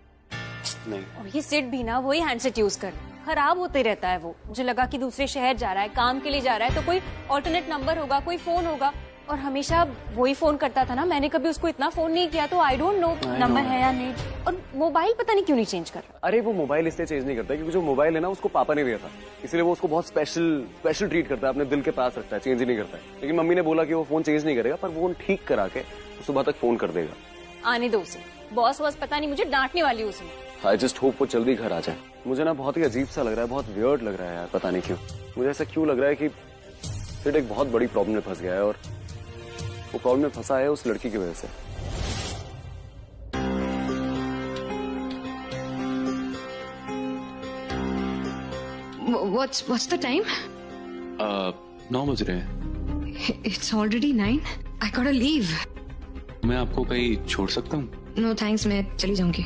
Speaker 12: नहीं।
Speaker 23: और ये सिड भी ना वही हैंडसेट यूज कर, खराब होते रहता है वो। मुझे लगा कि दूसरे शहर जा रहा है, काम के लिए जा रहा है, तो कोई ऑल्टरनेट नंबर होगा, कोई फोन होगा। और हमेशा वही फोन करता था ना, मैंने कभी उसको इतना फोन नहीं किया, तो आई डोंट नो नंबर है या नहीं। और मोबाइल पता नहीं क्यों नहीं चेंज कर रहा।
Speaker 12: अरे वो मोबाइल इसलिए चेंज नहीं करता क्योंकि जो मोबाइल है ना उसको पापा ने दिया था, इसलिए वो उसको बहुत स्पेशल ट्रीट करता है, अपने दिल के पास रखता है, चेंज ही नहीं करता है। लेकिन मम्मी ने बोला कि वो फोन चेंज नहीं करेगा, पर वो ठीक करा के सुबह तक फोन कर देगा।
Speaker 23: आने दो उसे, बॉस वॉस पता नहीं, मुझे डांटने वाली उसमें।
Speaker 12: आई जस्ट होप वो जल्दी घर आ जाए। मुझे ना बहुत ही अजीब सा लग रहा है, बहुत वियर्ड लग रहा है यार, पता नहीं क्यों। मुझे ऐसा क्यों लग रहा है कि सिड एक बहुत बड़ी प्रॉब्लम में फंस गया है और वो प्रॉब्लम में फंसा है उस लड़की की वजह से।
Speaker 5: What's the time?
Speaker 18: 9 बज रहे हैं।
Speaker 5: It's already 9. I gotta leave.
Speaker 18: मैं आपको कहीं छोड़ सकता हूँ?
Speaker 5: No thanks, मैं चली जाऊंगी।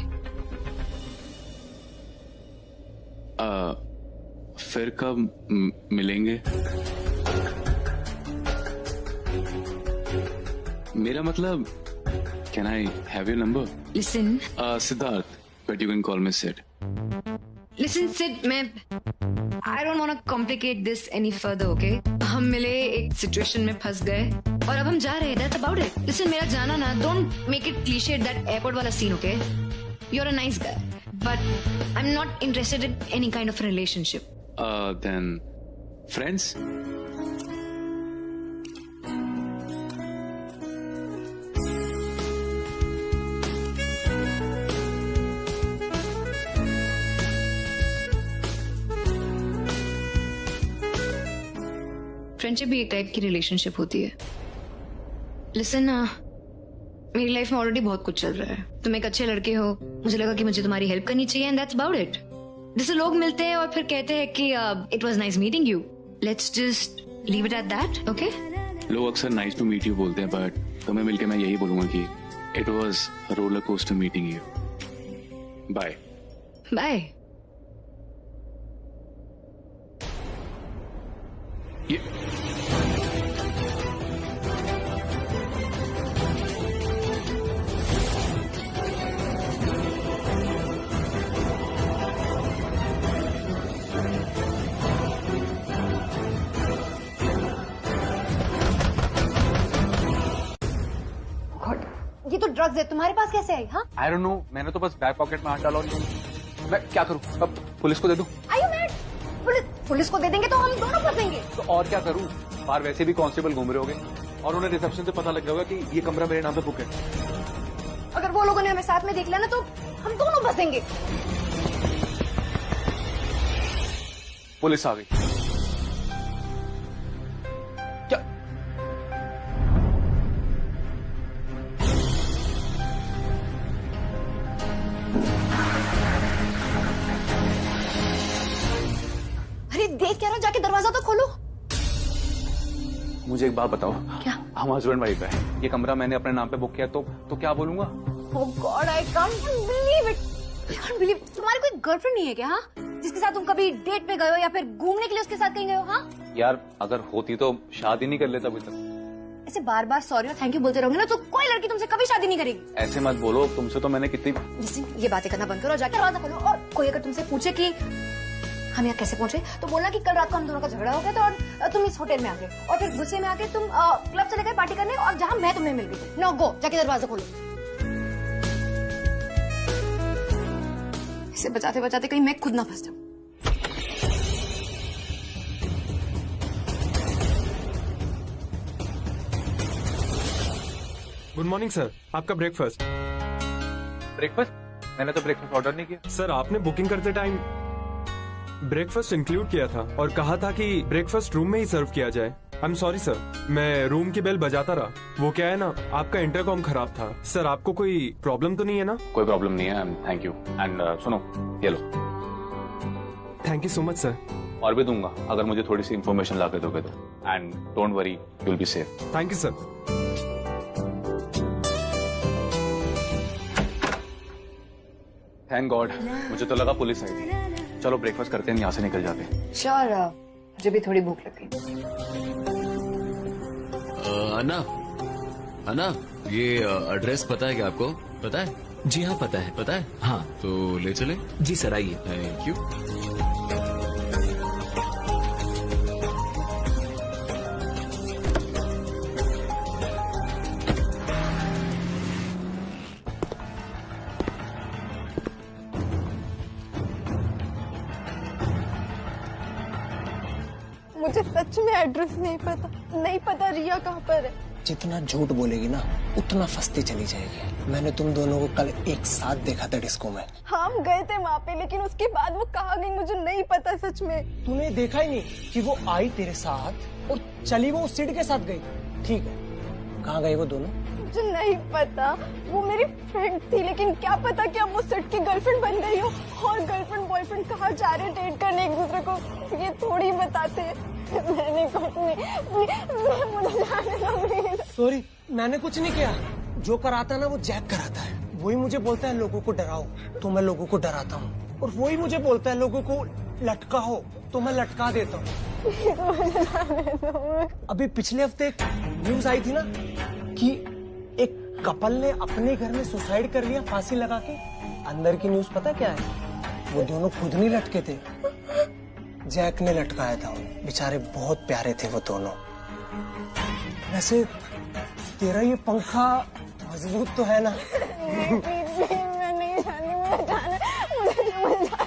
Speaker 18: फिर कब मिलेंगे? मेरा मतलब, can I have your number?
Speaker 5: Listen.
Speaker 18: Siddharth, but you can call me Sid.
Speaker 5: Listen, Sid, I don't want to complicate this any further, okay? हम मिले, एक situation में फंस गए, और अब हम जा रहे हैं. That's about it. Listen, मेरा जाना ना, don't make it cliche that airport वाला scene, okay? You're a nice guy, but I'm not interested in any kind of relationship.
Speaker 18: Then, friends?
Speaker 5: Friendship भी एक टाइप की रिलेशनशिप होती है. लिसन, मेरी लाइफ में ऑलरेडी बहुत कुछ चल रहा है. तुम एक अच्छे लड़के हो, मुझे लगा कि मुझे तुम्हारी हेल्प करनी चाहिए, एंड दैट्स अबाउट इट. जैसे लोग मिलते हैं और फिर कहते हैं कि it was nice meeting you. Let's just leave it at that, okay?
Speaker 18: लोग अक्सर नाइस टू मीट यू बोलते हैं, बट तुम्हें मिलके मैं यही बोलूंगा कि it was roller coaster meeting you. Bye.
Speaker 5: Bye.
Speaker 23: ये तो ड्रग्स है, तुम्हारे पास कैसे आई? हाँ,
Speaker 10: आई डोंट नो, मैंने तो बस बैक पॉकेट में हाथ डाला और मैं क्या करूं? अब पुलिस को दे दूं?
Speaker 23: Are you mad? पुलिस को दे देंगे तो हम दोनों फंसेंगे.
Speaker 10: तो और क्या करूं? बाहर वैसे भी कांस्टेबल घूम रहे होंगे और उन्हें रिसेप्शन से पता लग गया होगा कि ये कमरा मेरे नाम पे बुक है.
Speaker 23: अगर वो लोगों ने हमें साथ में देख लिया ना तो हम दोनों फंसेंगे.
Speaker 10: पुलिस आ गई. क्या?
Speaker 23: अरे देख क्या रहा, जाके दरवाजा तो खोलो.
Speaker 10: मुझे एक बात बताओ.
Speaker 23: क्या?
Speaker 10: हम हस्बैंड वाइफ है, ये कमरा मैंने अपने नाम पे बुक किया तो क्या बोलूंगा?
Speaker 23: Oh God, I can't believe it. I can't believe. तुम्हारी कोई गर्लफ्रेंड नहीं है क्या? हाँ, जिसके साथ तुम कभी डेट पे गए हो या फिर घूमने के लिए उसके साथ कहीं गए हो? हाँ
Speaker 10: यार, अगर होती तो शादी नहीं कर लेता अभी तक.
Speaker 23: ऐसे बार बार सॉरी और थैंक यू बोलते रहोगे ना तो कोई लड़की तुमसे कभी शादी नहीं करेगी.
Speaker 10: ऐसे मत बोलो, तुमसे तो मैंने कितनी.
Speaker 23: Listen, ये बातें करना बंद करो और जाके दरवाजा खोलो. और कोई अगर तुमसे पूछे कि हम यहाँ कैसे पहुंचे तो बोलना कि कल रात को हम दोनों का झगड़ा हो गया था और तुम इस होटल में आ गए और फिर गुस्से में आके तुम क्लब चले गए पार्टी करने और जहाँ मैं तुम्हें मिल गई. नो गो, जाके दरवाजा खोलो. इसे बचाते बचाते कहीं मैं खुद ना फंस जाऊं.
Speaker 4: गुड मॉर्निंग सर, आपका ब्रेकफास्ट.
Speaker 10: ब्रेकफास्ट? मैंने तो ब्रेकफास्ट ऑर्डर नहीं किया.
Speaker 4: सर, आपने बुकिंग करते टाइम ब्रेकफास्ट इंक्लूड किया था और कहा था कि ब्रेकफास्ट रूम में ही सर्व किया जाए. आई एम सॉरी सर, मैं रूम की बेल बजाता रहा. वो क्या है ना, आपका इंटरकॉम खराब था. सर, आपको कोई प्रॉब्लम तो नहीं है ना?
Speaker 10: कोई प्रॉब्लम नहीं है. Thank you. एंड सुनो, ये लो.
Speaker 4: Thank you so much sir.
Speaker 10: और भी दूंगा अगर मुझे थोड़ी सी इन्फॉर्मेशन ला के दोगे तो. And don't worry, you will be safe.
Speaker 4: Thank you sir.
Speaker 10: Thank God, मुझे तो लगा पुलिस आई थी. चलो ब्रेकफास्ट करते हैं, यहाँ से निकल जाते हैं.
Speaker 23: श्योर, मुझे भी थोड़ी भूख लग गई.
Speaker 18: अन्ना, ये एड्रेस पता है क्या आपको? पता है?
Speaker 19: जी हाँ, पता है.
Speaker 18: पता है?
Speaker 19: हाँ.
Speaker 18: तो ले चले?
Speaker 19: जी सर, आइए.
Speaker 18: Thank you.
Speaker 23: मुझे सच में एड्रेस नहीं पता रिया कहाँ पर है.
Speaker 7: जितना झूठ बोलेगी ना उतना फंसती चली जाएगी. मैंने तुम दोनों को कल एक साथ देखा था डिस्को में.
Speaker 23: हम गए थे वहाँ पे, लेकिन उसके बाद वो कहाँ गई मुझे नहीं पता सच में.
Speaker 7: तूने देखा ही नहीं कि वो आई तेरे साथ और चली वो उस सिड के साथ गई. ठीक है, कहाँ गए वो दोनों?
Speaker 23: मुझे नहीं पता. वो मेरी फ्रेंड थी, लेकिन क्या पता कि अब वो सिड की गर्लफ्रेंड बन गई हो. और गर्लफ्रेंड बॉयफ्रेंड कहाँ जा रहे डेट करने एक दूसरे को, ये थोड़ी बताते हैं. मैंने कुछ नहीं, मुझे जाने दो.
Speaker 7: सॉरी, मैंने कुछ नहीं किया. जो कराता ना वो जैक कराता है. वही मुझे बोलता है लोगों को डराओ, तो मैं लोगों को डराता हूँ. और वही मुझे बोलता है लोगों को लटकाओ, तो मैं लटका देता हूँ. अभी पिछले हफ्ते एक न्यूज आई थी ना कि एक कपल ने अपने घर में सुसाइड कर लिया फांसी लगा के. अंदर की न्यूज पता क्या है? वो दोनों खुद नहीं लटके थे, जैक ने लटकाया था उन्हें। बेचारे बहुत प्यारे थे वो दोनों। वैसे तेरा ये पंखा मजबूत तो है ना?
Speaker 15: मैं नहीं जानती, मुझे जाने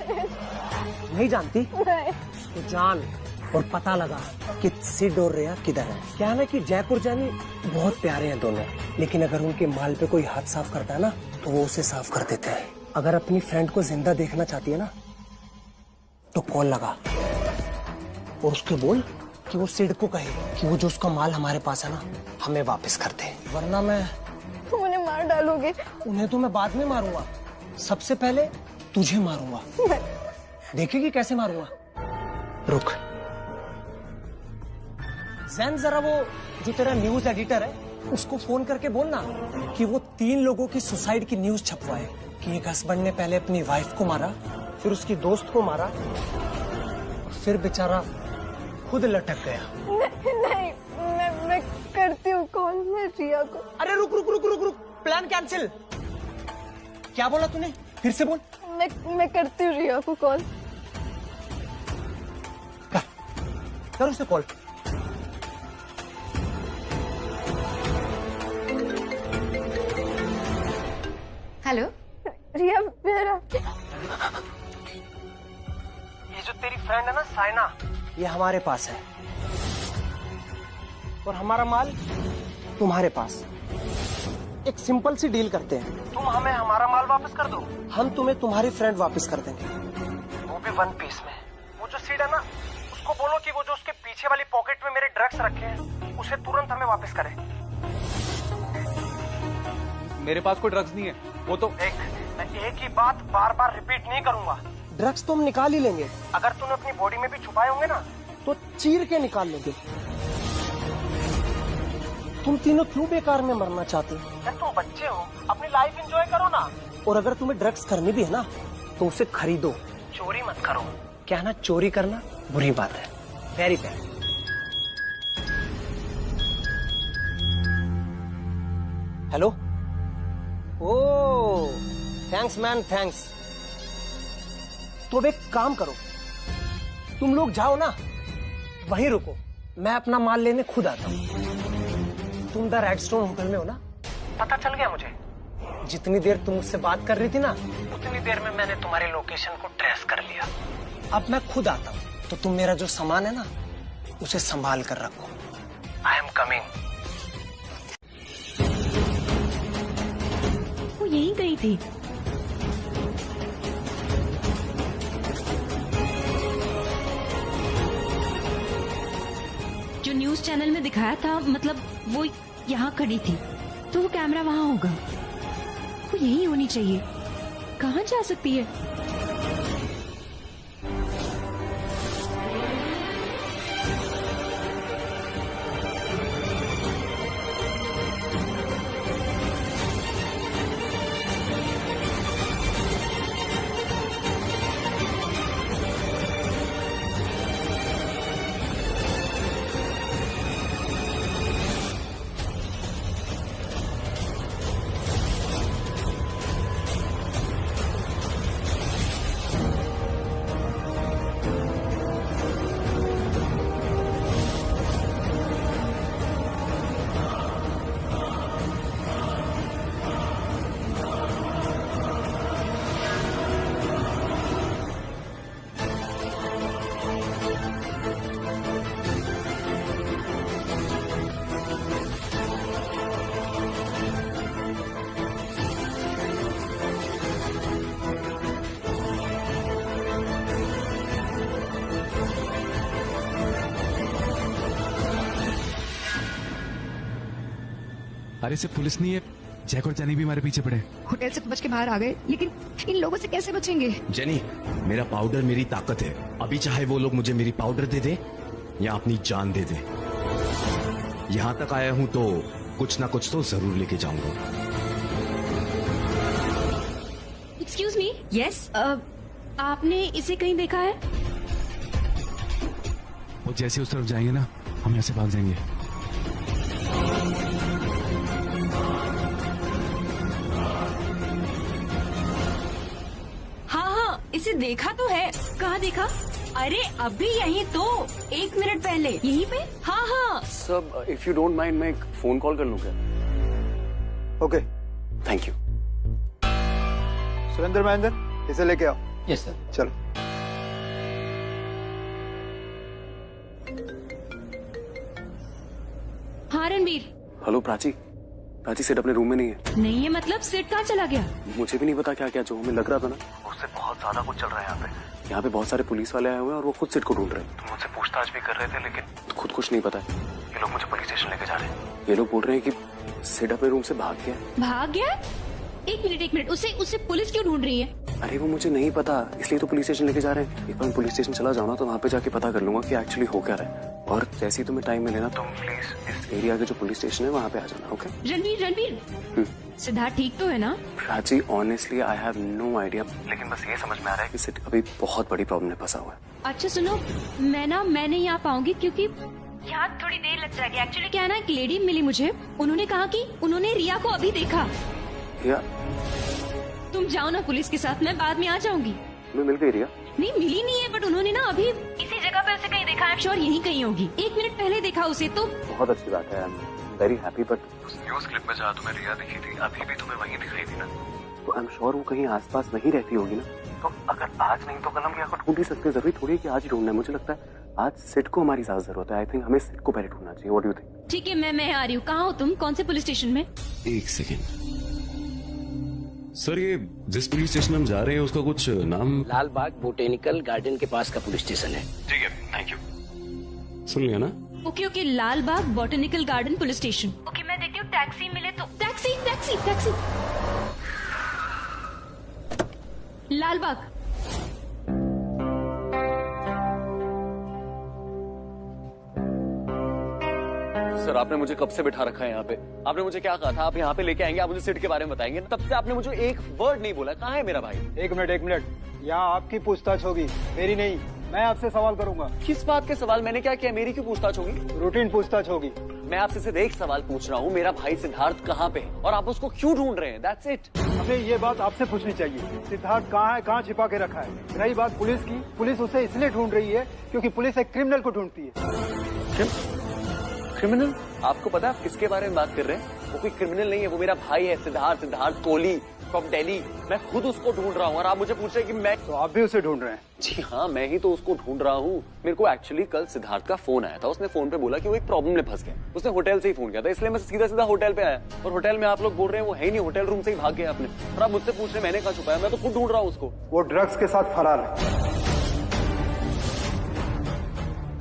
Speaker 7: नहीं जानती? तो जान और पता लगा कि सिड और रिया किधर है। क्या है ना कि जैक और जैनी बहुत प्यारे हैं दोनों, लेकिन अगर उनके माल पे कोई हाथ साफ करता है ना तो वो उसे साफ कर देते हैं। अगर अपनी फ्रेंड को जिंदा देखना चाहती है ना तो कॉल लगा और उसके बोल कि वो सिड को कहे कि वो जो उसका माल हमारे पास है ना हमें वापस कर दे, वरना मैं
Speaker 15: तुम उन्हें मार डालोगे।
Speaker 7: उन्हें तो मैं बाद में मारूंगा, सबसे पहले तुझे मारूंगा। देखेगी कैसे मारूंगा? रुक जैन, जरा वो जो तेरा न्यूज एडिटर है उसको फोन करके बोलना कि वो 3 लोगों की सुसाइड की न्यूज छपवाए कि एक हस्बैंड ने पहले अपनी वाइफ को मारा, फिर उसकी दोस्त को मारा और फिर बेचारा खुद लटक गया।
Speaker 15: नहीं, मैं करती हूँ कॉल मैं रिया को।
Speaker 7: अरे रुक रुक रुक रुक रुक, प्लान कैंसिल। क्या बोला तूने? फिर से बोल।
Speaker 15: मैं करती हूँ रिया को कॉल।
Speaker 7: कर उसे कॉल।
Speaker 15: हेलो रिया, मेरा
Speaker 7: ये जो तेरी फ्रेंड है ना साइना, ये हमारे पास है और हमारा माल तुम्हारे पास। एक सिंपल सी डील करते हैं, तुम हमें हमारा माल वापस कर दो, हम तुम्हें तुम्हारी फ्रेंड वापस कर देंगे, वो भी 1 पीस में। वो जो सीड है ना उसको बोलो कि वो जो उसके पीछे वाली पॉकेट में मेरे ड्रग्स रखे हैं उसे तुरंत हमें वापस करे।
Speaker 10: मेरे पास कोई ड्रग्स नहीं है। वो तो
Speaker 7: मैं एक ही बात बार बार रिपीट नहीं करूंगा। ड्रग्स तो हम निकाल ही लेंगे, अगर तूने अपनी बॉडी में भी छुपाए होंगे ना तो चीर के निकाल लेंगे। तुम तीनों क्यों बेकार में मरना चाहते हो? यार तुम बच्चे हो, अपनी लाइफ एंजॉय करो ना। और अगर तुम्हें ड्रग्स करनी भी है ना तो उसे खरीदो, चोरी मत करो। क्या ना, चोरी करना बुरी बात है, वेरी बैड। हेलो, ओह थैंक्स मैन, थैंक्स। तो अब एक काम करो, तुम लोग जाओ ना, वहीं रुको, मैं अपना माल लेने खुद आता हूँ। तुम द रेड स्टोन होटल में हो ना? पता चल गया मुझे। जितनी देर तुम मुझसे बात कर रही थी ना उतनी देर में मैंने तुम्हारे लोकेशन को ट्रेस कर लिया। अब मैं खुद आता हूँ, तो तुम मेरा जो सामान है ना उसे संभाल कर रखो। I am coming.
Speaker 5: वो यहीं गई थी। जो न्यूज चैनल में दिखाया था, मतलब वो यहाँ खड़ी थी, तो वो कैमरा वहाँ होगा। वो यही होनी चाहिए। कहाँ जा सकती है?
Speaker 3: अरे सिर्फ पुलिस नहीं है, जैक और जेनी भी हमारे पीछे पड़े।
Speaker 5: होटल से बच के बाहर आ गए, लेकिन इन लोगों से कैसे बचेंगे?
Speaker 3: जेनी, मेरा पाउडर मेरी ताकत है। अभी चाहे वो लोग मुझे मेरी पाउडर दे दे या अपनी जान दे दे, यहाँ तक आया हूँ तो कुछ ना कुछ तो जरूर लेके जाऊंगा।
Speaker 5: Excuse me. यस, आपने इसे कहीं देखा है?
Speaker 3: वो जैसे उस तरफ जाएंगे ना, हम यहाँ से भाग जाएंगे।
Speaker 5: हाँ, इसे
Speaker 23: देखा तो है। कहाँ देखा? अरे अभी यहीं तो 1 मिनट पहले यहीं पे। हाँ हाँ
Speaker 12: सब इफ यू डोंट माइंड मैं एक फोन कॉल कर लूं क्या?
Speaker 14: Okay
Speaker 12: thank you.
Speaker 14: Surendra Mahendra, इसे लेके आओ।
Speaker 7: Yes sir.
Speaker 14: चलो।
Speaker 23: हाँ रणबीर।
Speaker 12: हेलो प्राची। प्राची सिट अपने रूम में नहीं है।
Speaker 23: नहीं है मतलब सिट कहाँ चला गया?
Speaker 12: मुझे भी नहीं पता क्या क्या, जो हमें लग रहा था ना उससे बहुत ज्यादा कुछ चल रहा है यहाँ पे। यहाँ पे बहुत सारे पुलिस वाले आए हुए हैं और वो खुद सिट को ढूंढ रहे हैं। तो मुझसे पूछताछ भी कर रहे थे लेकिन खुद कुछ नहीं पता है। ये लोग मुझे पुलिस स्टेशन लेके जा रहे हैं। ये लोग बोल रहे हैं कि सिट अपने रूम से भाग गया।
Speaker 23: भाग गया? एक मिनट उसे पुलिस क्यों ढूंढ रही है?
Speaker 12: अरे वो मुझे नहीं पता, इसलिए तो पुलिस स्टेशन लेके जा रहे हैं। एक बार पुलिस स्टेशन चला जाओ ना तो वहाँ पे जाके पता कर लूंगा कि एक्चुअली हो क्या रहा है। और जैसे ही तुम्हें टाइम मिले ना तुम प्लीज इस एरिया के जो पुलिस स्टेशन है वहाँ पे आ जाना। ओके
Speaker 23: रणबीर सिद्धार्थ ठीक तो है ना?
Speaker 12: Prachi honestly I have no idea, लेकिन बस ये समझ में आ रहा है कि सिट अभी बहुत बड़ी प्रॉब्लम में फंसा हुआ है।
Speaker 23: अच्छा सुनो, मैं नहीं आ पाऊंगी क्योंकि यहाँ थोड़ी देर लग जाएगी। एक्चुअली क्या है ना, एक लेडी मिली मुझे, उन्होंने कहा कि उन्होंने रिया को अभी देखा।
Speaker 12: रिया?
Speaker 23: तुम जाओ ना पुलिस के साथ, मैं बाद में आ जाऊंगी।
Speaker 12: मैं मिल गई रिया?
Speaker 23: नहीं मिली नहीं है, बट उन्होंने ना अभी इसी जगह पे उसे कहीं देखा। आई एम श्योर यहीं कहीं होगी। 1 मिनट पहले देखा उसे तो।
Speaker 12: बहुत अच्छी बात है, I am very happy. But उस न्यूज क्लिप में जहाँ तुम्हें रिया दिखी थी अभी भी तुम्हें वहीं दिखाई थी ना, तो आई एम श्योर वो कहीं आसपास नहीं रहती होगी ना। तो अगर आज नहीं तो कल हम रिया को ढूंढ ही सकते हैं। जरूरी थोड़ी है कि आज ही ढूंढना है। मुझे लगता है आज सिट को हमारी ज्यादा जरूरत है। आई थिंक हमें सिट को पहले ढूंढना चाहिए। What do you think?
Speaker 23: ठीक है मैं आ रही हूँ। कहाँ हो तुम? कौन से पुलिस स्टेशन में?
Speaker 3: 1 सेकेंड सर, ये जिस पुलिस स्टेशन हम जा रहे हैं उसका कुछ नाम?
Speaker 8: लाल बाग बोटेनिकल गार्डन के पास का पुलिस स्टेशन है।
Speaker 3: ठीक है थैंक यू। सुन लिया ना?
Speaker 23: Okay Lal Bagh botanical garden police station. Okay मैं देखती हूँ टैक्सी मिले तो। टैक्सी लाल बाग।
Speaker 12: सर आपने मुझे कब से बिठा रखा है यहाँ पे? आपने मुझे क्या कहा था आप यहाँ पे लेके आएंगे, आप मुझे सिट के बारे में बताएंगे? तब से आपने मुझे एक वर्ड नहीं बोला। कहाँ है मेरा भाई?
Speaker 14: एक मिनट, यहाँ आपकी पूछताछ होगी, मेरी नहीं। मैं आपसे सवाल करूंगा।
Speaker 12: किस बात के सवाल? मैंने क्या किया? मेरी क्यों पूछताछ होगी?
Speaker 14: रूटीन पूछताछ होगी।
Speaker 12: मैं आपसे सिर्फ एक सवाल पूछ रहा हूँ, मेरा भाई सिद्धार्थ कहाँ पे है और आप उसको क्यों ढूंढ रहे हैं? That's it।
Speaker 14: हमें ये बात आपसे पूछनी चाहिए, सिद्धार्थ कहाँ है, कहाँ छिपा के रखा है। रही बात पुलिस की, पुलिस उसे इसलिए ढूंढ रही है क्योंकि पुलिस एक क्रिमिनल को ढूंढती है।
Speaker 12: क्रिमिनल? आपको पता है आप किसके बारे में बात कर रहे हैं? वो कोई क्रिमिनल नहीं है, वो मेरा भाई है सिद्धार्थ कोहली फ्रॉम दिल्ली। मैं खुद उसको ढूंढ रहा हूँ और आप मुझे पूछ रहे हैं कि मैं?
Speaker 14: तो आप भी उसे ढूंढ रहे हैं?
Speaker 12: जी हाँ, मैं ही तो उसको ढूंढ रहा हूँ। मेरे को एक्चुअली कल सिद्धार्थ का फोन आया था। उसने फोन पे बोला कि वो एक प्रॉब्लम में फंस गया। उसने होटल से ही फोन किया था, इसलिए मैं सीधा होटल पे आया। और होटल में आप लोग बोल रहे हैं वो है ही नहीं, होटल रूम से ही भाग गया आपने। और आप मुझसे पूछ रहे मैंने कहा छुपाया? मैं तो खुद ढूंढ रहा हूँ उसको।
Speaker 14: वो ड्रग्स के साथ फरार है।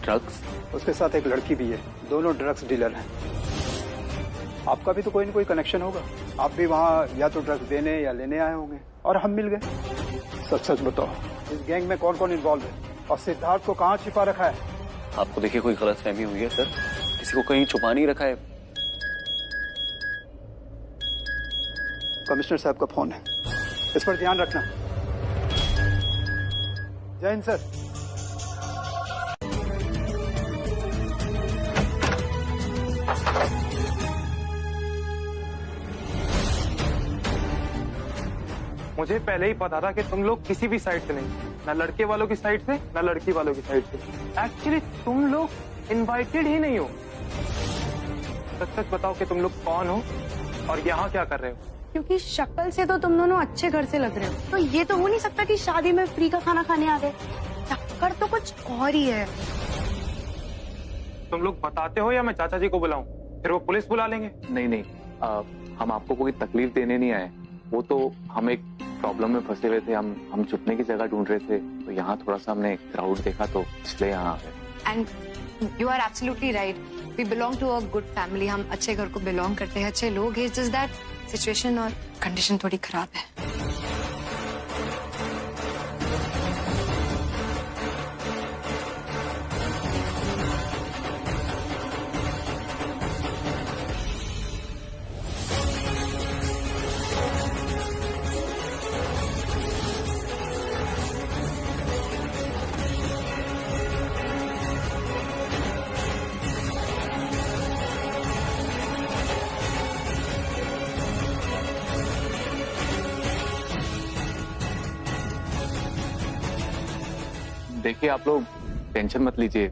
Speaker 12: ड्रग्स?
Speaker 14: उसके साथ एक लड़की भी है, दोनों ड्रग्स डीलर हैं। आपका भी तो कोई न कोई कनेक्शन होगा। आप भी वहाँ या तो ड्रग्स देने या लेने आए होंगे और हम मिल गए। सच बताओ, इस गैंग में कौन कौन इन्वॉल्व है और सिद्धार्थ को कहाँ छिपा रखा है?
Speaker 12: आपको देखिए कोई गलतफहमी हुई है सर, किसी को कहीं छुपा नहीं रखा है।
Speaker 14: कमिश्नर साहब का फोन है, इस पर ध्यान रखना। जय हिंद सर।
Speaker 4: मुझे पहले ही पता था कि तुम लोग किसी भी साइड से नहीं, ना लड़के वालों की साइड से ना लड़की वालों की साइड से। एक्चुअली तुम लोग इनवाइटेड ही नहीं हो। सच बताओ कि तुम लोग कौन हो और यहाँ क्या कर रहे हो?
Speaker 15: क्योंकि शक्ल से तो तुम दोनों अच्छे घर से लग रहे हो, तो ये तो हो नहीं सकता कि शादी में फ्री का खाना खाने आ गए। चक्कर तो कुछ और ही है।
Speaker 4: तुम लोग बताते हो या मैं चाचा जी को बुलाऊं? फिर वो पुलिस बुला लेंगे।
Speaker 10: नहीं, हम आपको कोई तकलीफ देने नहीं आए। वो तो हम एक प्रॉब्लम में फंसे हुए थे, हम छुपने की जगह ढूंढ रहे थे, तो यहाँ थोड़ा सा हमने क्राउड देखा तो इसलिए यहाँ आ गए।
Speaker 5: And you are absolutely right, we belong to a good family. हम अच्छे घर को बिलोंग करते हैं, अच्छे लोग हैं। जस्ट दैट सिचुएशन और कंडीशन थोड़ी खराब है।
Speaker 10: देखिए आप लोग टेंशन मत लीजिए,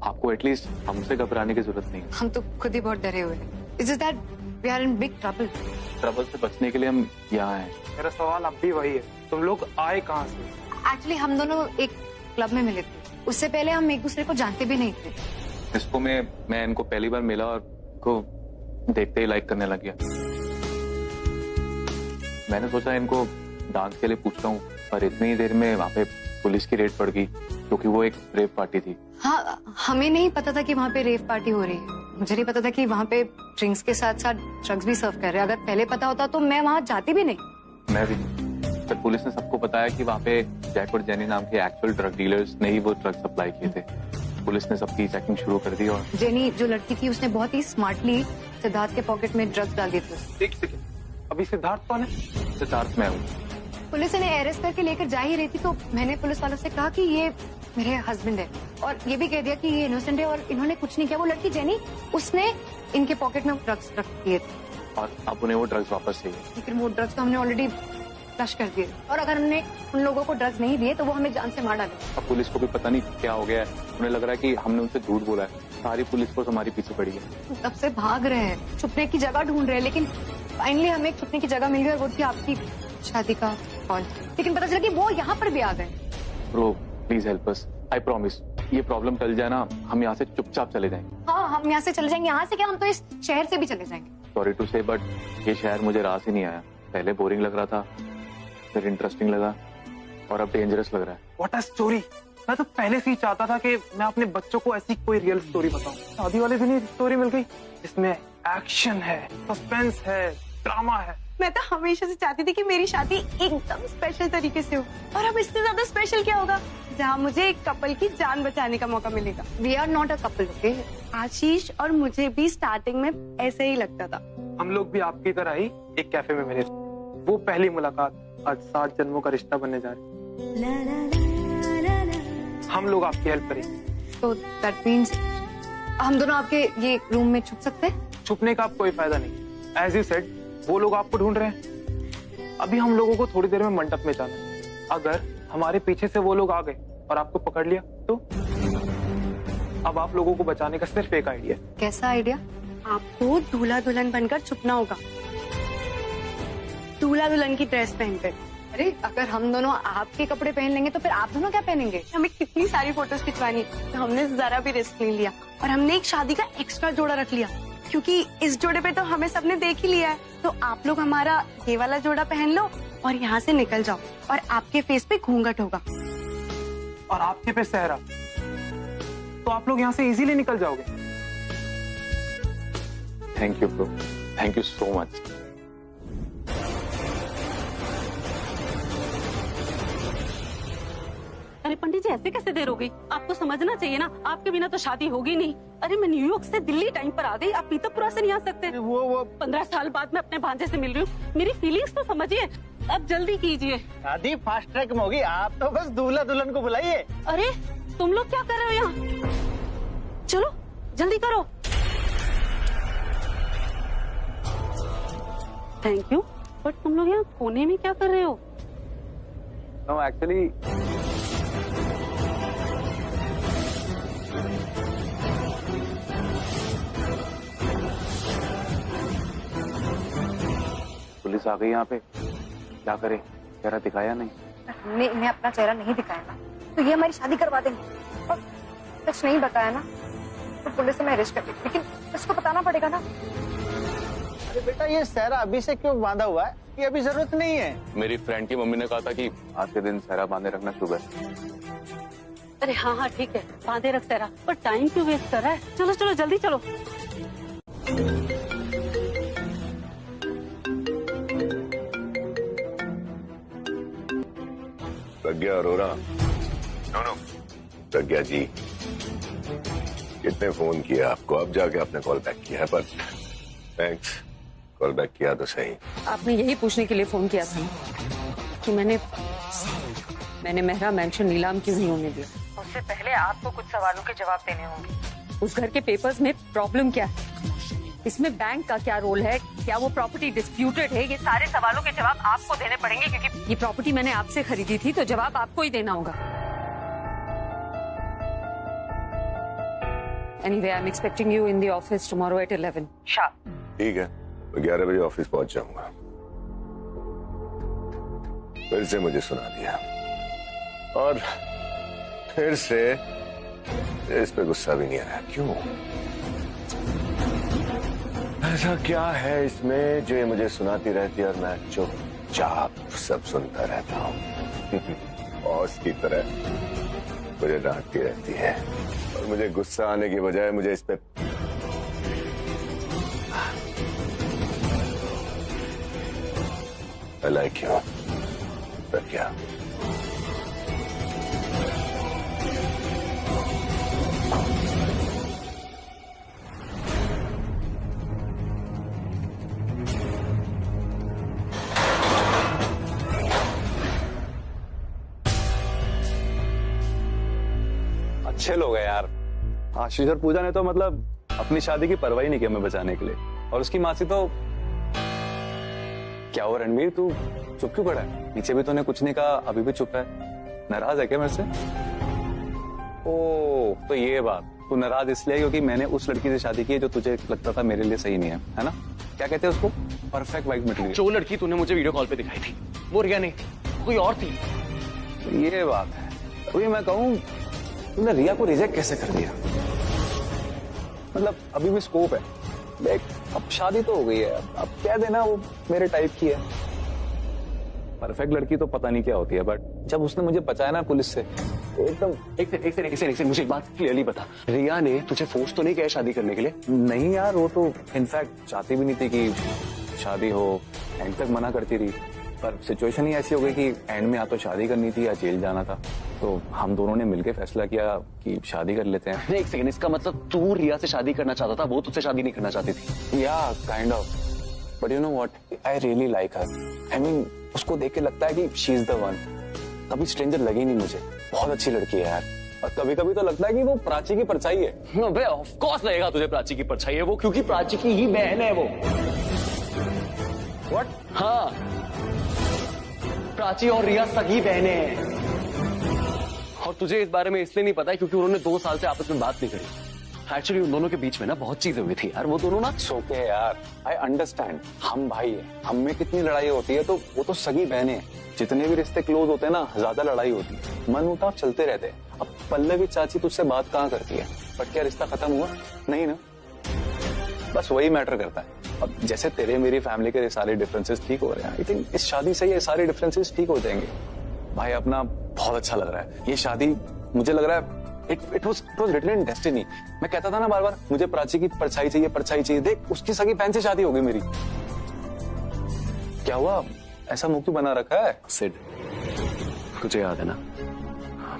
Speaker 10: आपको एटलीस्ट हमसे घबराने की जरूरत नहीं।
Speaker 15: हम तो खुद ही बहुत डरे हुए हैं। It's just that we are in big trouble.
Speaker 10: Trouble से बचने के लिए हम यहाँ हैं।
Speaker 7: मेरा सवाल अब भी वही है, तुम लोग आए कहाँ से?
Speaker 15: एक्चुअली हम दोनों एक क्लब में मिले थे, उससे पहले हम एक दूसरे को जानते भी नहीं थे।
Speaker 10: इसको मैं इनको पहली बार मिला और को देखते ही लाइक करने लग गया। मैंने सोचा इनको डांस के लिए पूछता हूँ, पर इतनी ही देर में वहाँ पे पुलिस की रेड पड़ गई, क्योंकि वो एक रेव पार्टी थी।
Speaker 15: हाँ, हमें नहीं पता था कि वहाँ पे रेव पार्टी हो रही है। मुझे नहीं पता था कि वहाँ पे ड्रिंक्स के साथ साथ ड्रग्स भी सर्व कर रहे हैं। अगर पहले पता होता तो मैं वहाँ जाती भी नहीं।
Speaker 10: मैं भी। फिर पुलिस ने सबको बताया कि वहाँ पे जैक और जेनी नाम के एक्चुअल ड्रग डीलर्स ने ही वो ड्रग सप्लाई किए थे। पुलिस ने सबकी चेकिंग शुरू कर दी और
Speaker 15: जेनी जो लड़की थी उसने बहुत ही स्मार्टली सिद्धार्थ के पॉकेट में ड्रग्स डाल दिए थे।
Speaker 7: एक सेकंड, अभी सिद्धार्थ कौन है?
Speaker 10: सिद्धार्थ मैं हूँ।
Speaker 15: पुलिस इन्हें अरेस्ट करके लेकर जा ही रही थी तो मैंने पुलिस वालों से कहा कि ये मेरे हस्बैंड है, और ये भी कह दिया कि ये इनोसेंट है और इन्होंने कुछ नहीं किया। वो लड़की जेनी, उसने इनके पॉकेट में ड्रग्स रख दिए थे
Speaker 10: और अब उन्हें वो ड्रग्स वापस चाहिए।
Speaker 15: लेकिन वो ड्रग्स तो हमने ऑलरेडी फ्लश कर दिए, और अगर हमने उन लोगों को ड्रग्स नहीं दिए तो वो हमें जान से मार डाले।
Speaker 10: अब पुलिस को भी पता नहीं क्या हो गया है, उन्हें लग रहा है कि हमने उनसे झूठ बोला है। सारी पुलिस फोर्स हमारी पीछे पड़ी है।
Speaker 15: तब से भाग रहे हैं, छुपने की जगह ढूंढ रहे हैं, लेकिन फाइनली हमें एक छुपने की जगह मिल गई और वो थी आपकी शादी का हॉल। लेकिन पता चला कि वो यहाँ पर भी आ गए।
Speaker 10: Bro please help us, I promise ये प्रॉब्लम टल जाए ना, हम यहाँ से चुपचाप चले जाएंगे।
Speaker 15: हाँ, हम यहाँ से चले जाएंगे। यहाँ से क्या, हम तो इस शहर से भी चले जाएंगे।
Speaker 10: सॉरी टू से, बट ये शहर मुझे रास ही नहीं आया। पहले बोरिंग लग रहा था, फिर इंटरेस्टिंग लगा, और अब डेंजरस लग रहा है।
Speaker 7: What a story! मैं तो पहले से ही चाहता था कि मैं अपने बच्चों को ऐसी कोई रियल स्टोरी बताऊं। शादी वाले दिन ही स्टोरी मिल गई, इसमें एक्शन है, सस्पेंस है, ड्रामा है।
Speaker 15: मैं तो हमेशा से चाहती थी कि मेरी शादी एकदम स्पेशल तरीके से हो, और अब इससे ज्यादा स्पेशल क्या होगा जहाँ मुझे एक कपल की जान बचाने का मौका मिलेगा। We are not a couple, okay? Ashish और मुझे भी स्टार्टिंग में ऐसे ही लगता था।
Speaker 7: हम लोग भी आपकी तरह ही एक कैफे में मिले, वो पहली मुलाकात आज 7 जन्मों का रिश्ता बनने जा रही। हम लोग आपकी हेल्प करेंगे।
Speaker 15: तो दैट मीन्स हम दोनों आपके ये रूम में छुप सकते हैं?
Speaker 7: छुपने का अब कोई फायदा नहीं। एज यू सेड, वो लोग आपको ढूंढ रहे हैं। अभी हम लोगों को थोड़ी देर में मंडप में जाना है। अगर हमारे पीछे से वो लोग आ गए और आपको पकड़ लिया तो अब आप लोगों को बचाने का सिर्फ एक आइडिया।
Speaker 15: कैसा आइडिया? आपको दूल्हा दुल्हन बनकर छुपना होगा, दूल्हा दुल्हन की ड्रेस पहनकर। अरे अगर हम दोनों आपके कपड़े पहन लेंगे तो फिर आप दोनों क्या पहनेंगे? हमें कितनी सारी फोटोज खिंचवानी, तो हमने जरा भी रिस्क नहीं लिया और हमने एक शादी का एक्स्ट्रा जोड़ा रख लिया, क्योंकि इस जोड़े पे तो हमें सबने देख ही लिया है। तो आप लोग हमारा ये वाला जोड़ा पहन लो और यहाँ से निकल जाओ, और आपके फेस पे घूंघट होगा
Speaker 7: और आपके पे सहरा, तो आप लोग यहाँ से इजीली निकल जाओगे।
Speaker 10: Thank you bro, thank you so much.
Speaker 6: अरे पंडित जी, ऐसे कैसे देर हो गई? आपको समझना चाहिए ना, आपके बिना तो शादी होगी नहीं। अरे मैं न्यूयॉर्क से दिल्ली टाइम पर आ गई, आप पीतमपुरा से नहीं आ सकते? वो 15 साल बाद मैं अपने भांजे से मिल रही हूँ, मेरी फीलिंग्स तो समझिए। अब जल्दी कीजिए।
Speaker 9: शादी फास्ट ट्रैक में होगी, आप तो बस दूल्हा दुल्हन को बुलाइए।
Speaker 6: अरे तुम लोग क्या कर रहे हो यहाँ? चलो जल्दी करो। थैंक यू, बट तुम लोग यहाँ कोने में क्या कर रहे हो?
Speaker 10: एक्चुअली पुलिस आ गई यहाँ पे, क्या करे? चेहरा दिखाया नहीं।
Speaker 15: हमने इन्हें अपना चेहरा नहीं दिखाया ना, तो ये हमारी शादी करवा देंगे, और सच नहीं बताया ना तो पुलिस हमें अरेस्ट कर देगी। लेकिन इसको बताना पड़ेगा ना।
Speaker 9: अरे बेटा, ये सहरा अभी से क्यों बांधा हुआ है? ये अभी जरूरत नहीं है।
Speaker 10: मेरी फ्रेंड की मम्मी ने कहा था कि आज के दिन सहरा बांधे रखना शुभ है।
Speaker 6: अरे हाँ हाँ ठीक है, बांधे रख सहरा, पर टाइम क्यों वेस्ट कर रहा है? चलो चलो जल्दी चलो।
Speaker 1: प्रज्ञा अरोरा। नो प्रज्ञा जी, कितने फोन किया आपको, अब जाके आपने कॉल बैक किया है, पर थैंक्स, कॉल बैक किया तो सही।
Speaker 2: आपने यही पूछने के लिए फोन किया था कि मैंने मेहरा मैंशन नीलाम क्यों नहीं होने दिया। उससे पहले आपको कुछ सवालों के जवाब देने होंगे। उस घर के पेपर्स में प्रॉब्लम क्या है, इसमें बैंक का क्या रोल है, क्या वो प्रॉपर्टी डिस्प्यूटेड है? ये सारे सवालों के जवाब आपको देने पड़ेंगे, क्योंकि ये प्रॉपर्टी मैंने आपसे खरीदी थी, तो जवाब आपको ही देना होगा। Anyway, I'm expecting you in the office tomorrow at 11 sharp.
Speaker 11: ठीक है, मैं 11 बजे ऑफिस पहुंच जाऊंगा। फिर से मुझे सुना दिया और फिर से इस पे गुस्सा भी नहीं आया। क्यों? ऐसा क्या है इसमें जो ये मुझे सुनाती रहती है और मैं चुपचाप सब सुनता रहता हूँ। बॉस की तरह मुझे डांटती रहती है और मुझे गुस्सा आने की बजाय मुझे इस पे I like you। पर क्या?
Speaker 12: अच्छे लोग हैं यार। आशीष और पूजा ने तो मतलब अपनी शादी की परवाह ही नहीं की हमें बचाने के लिए। और उसकी मासी तो क्या हो रणवीर, तू चुप क्यों खड़ा है? नीचे भी तूने कुछ नहीं कहा, अभी भी चुप है। नाराज है क्या मेरे से? ओह तो ये बात, तू नाराज इसलिए क्योंकि मैंने उस लड़की से शादी की है जो तुझे लगता था मेरे लिए सही नहीं है ना? क्या कहते हैं उसको? Perfect wife material.
Speaker 8: जो लड़की तूने मुझे वीडियो कॉल पे दिखाई थी वो रिया नहीं थी, कोई और थी।
Speaker 12: ये बात है। अभी मैं कहूँ तूने रिया को रिजेक्ट कैसे कर दिया? मतलब अभी भी स्कोप है। देख अब शादी तो हो गई है, अब कह देना वो मेरे टाइप की है। परफेक्ट लड़की तो पता नहीं क्या होती है, बट जब उसने मुझे बचाया ना पुलिस से एकदम।
Speaker 8: एक सेकंड मुझे एक बात क्लियरली बता, रिया ने तुझे फोर्स तो नहीं किया शादी करने के लिए?
Speaker 12: नहीं यार, वो तो इनफैक्ट चाहती भी नहीं थी कि शादी हो, एंड तक मना करती रही। पर सिचुएशन ही ऐसी हो गई कि एंड में या तो शादी करनी थी या जेल जाना था, तो हम दोनों ने मिलकर फैसला किया कि शादी कर लेते हैं।
Speaker 8: एक सेकंड, इसका मतलब तू रिया से शादी करना चाहता था, वो तुझसे शादी नहीं करना चाहती थी?
Speaker 12: या kind of, but you know what, I really like her. I mean उसको देख के लगता है कि शी इज द वन। कभी स्ट्रेंजर लगी नहीं मुझे, बहुत अच्छी लड़की है यार। और कभी कभी तो लगता है कि वो प्राची की परछाई है।
Speaker 8: बे ऑफ कोर्स लगेगा तुझे प्राची की परछाई है वो, क्योंकि प्राची की ही बहन है वो।
Speaker 12: व्हाट?
Speaker 8: हाँ, प्राची और रिया सगी बहनें हैं। और तुझे इस बारे में इसलिए नहीं पता है क्योंकि उन्होंने 2 साल से आपस में बात नहीं करी। एक्चुअली उन दोनों के बीच में ना बहुत चीजें हुई थी यार, वो दोनों ना।
Speaker 12: सोके यार, आई अंडरस्टैंड, हम भाई है, हम में कितनी लड़ाई होती है, तो वो तो सगी बहनें हैं। जितने भी रिश्ते क्लोज होते हैं ना, ज्यादा लड़ाई होती है, मन उताव चलते रहते हैं। अब पल्लवी चाची तुझसे बात कहाँ करती है, बट क्या रिश्ता खत्म हुआ? नहीं ना, बस वही मैटर करता है। अब जैसे तेरे मेरी फैमिली के सारे डिफरेंसेस ठीक हो रहे हैं, आई थिंक इस शादी से ये सारे डिफरेंसेस ठीक हो जाएंगे। भाई अपना बहुत अच्छा लग रहा है ये शादी। मुझे लग रहा है it was written in destiny. मैं कहता था ना बार बार मुझे प्राची की परछाई चाहिए, परछाई चाहिए। देख उसकी सगी बहन से शादी हो गई मेरी। क्या हुआ, ऐसा मुंह क्यों बना रखा है?
Speaker 8: सिड, तुझे याद है ना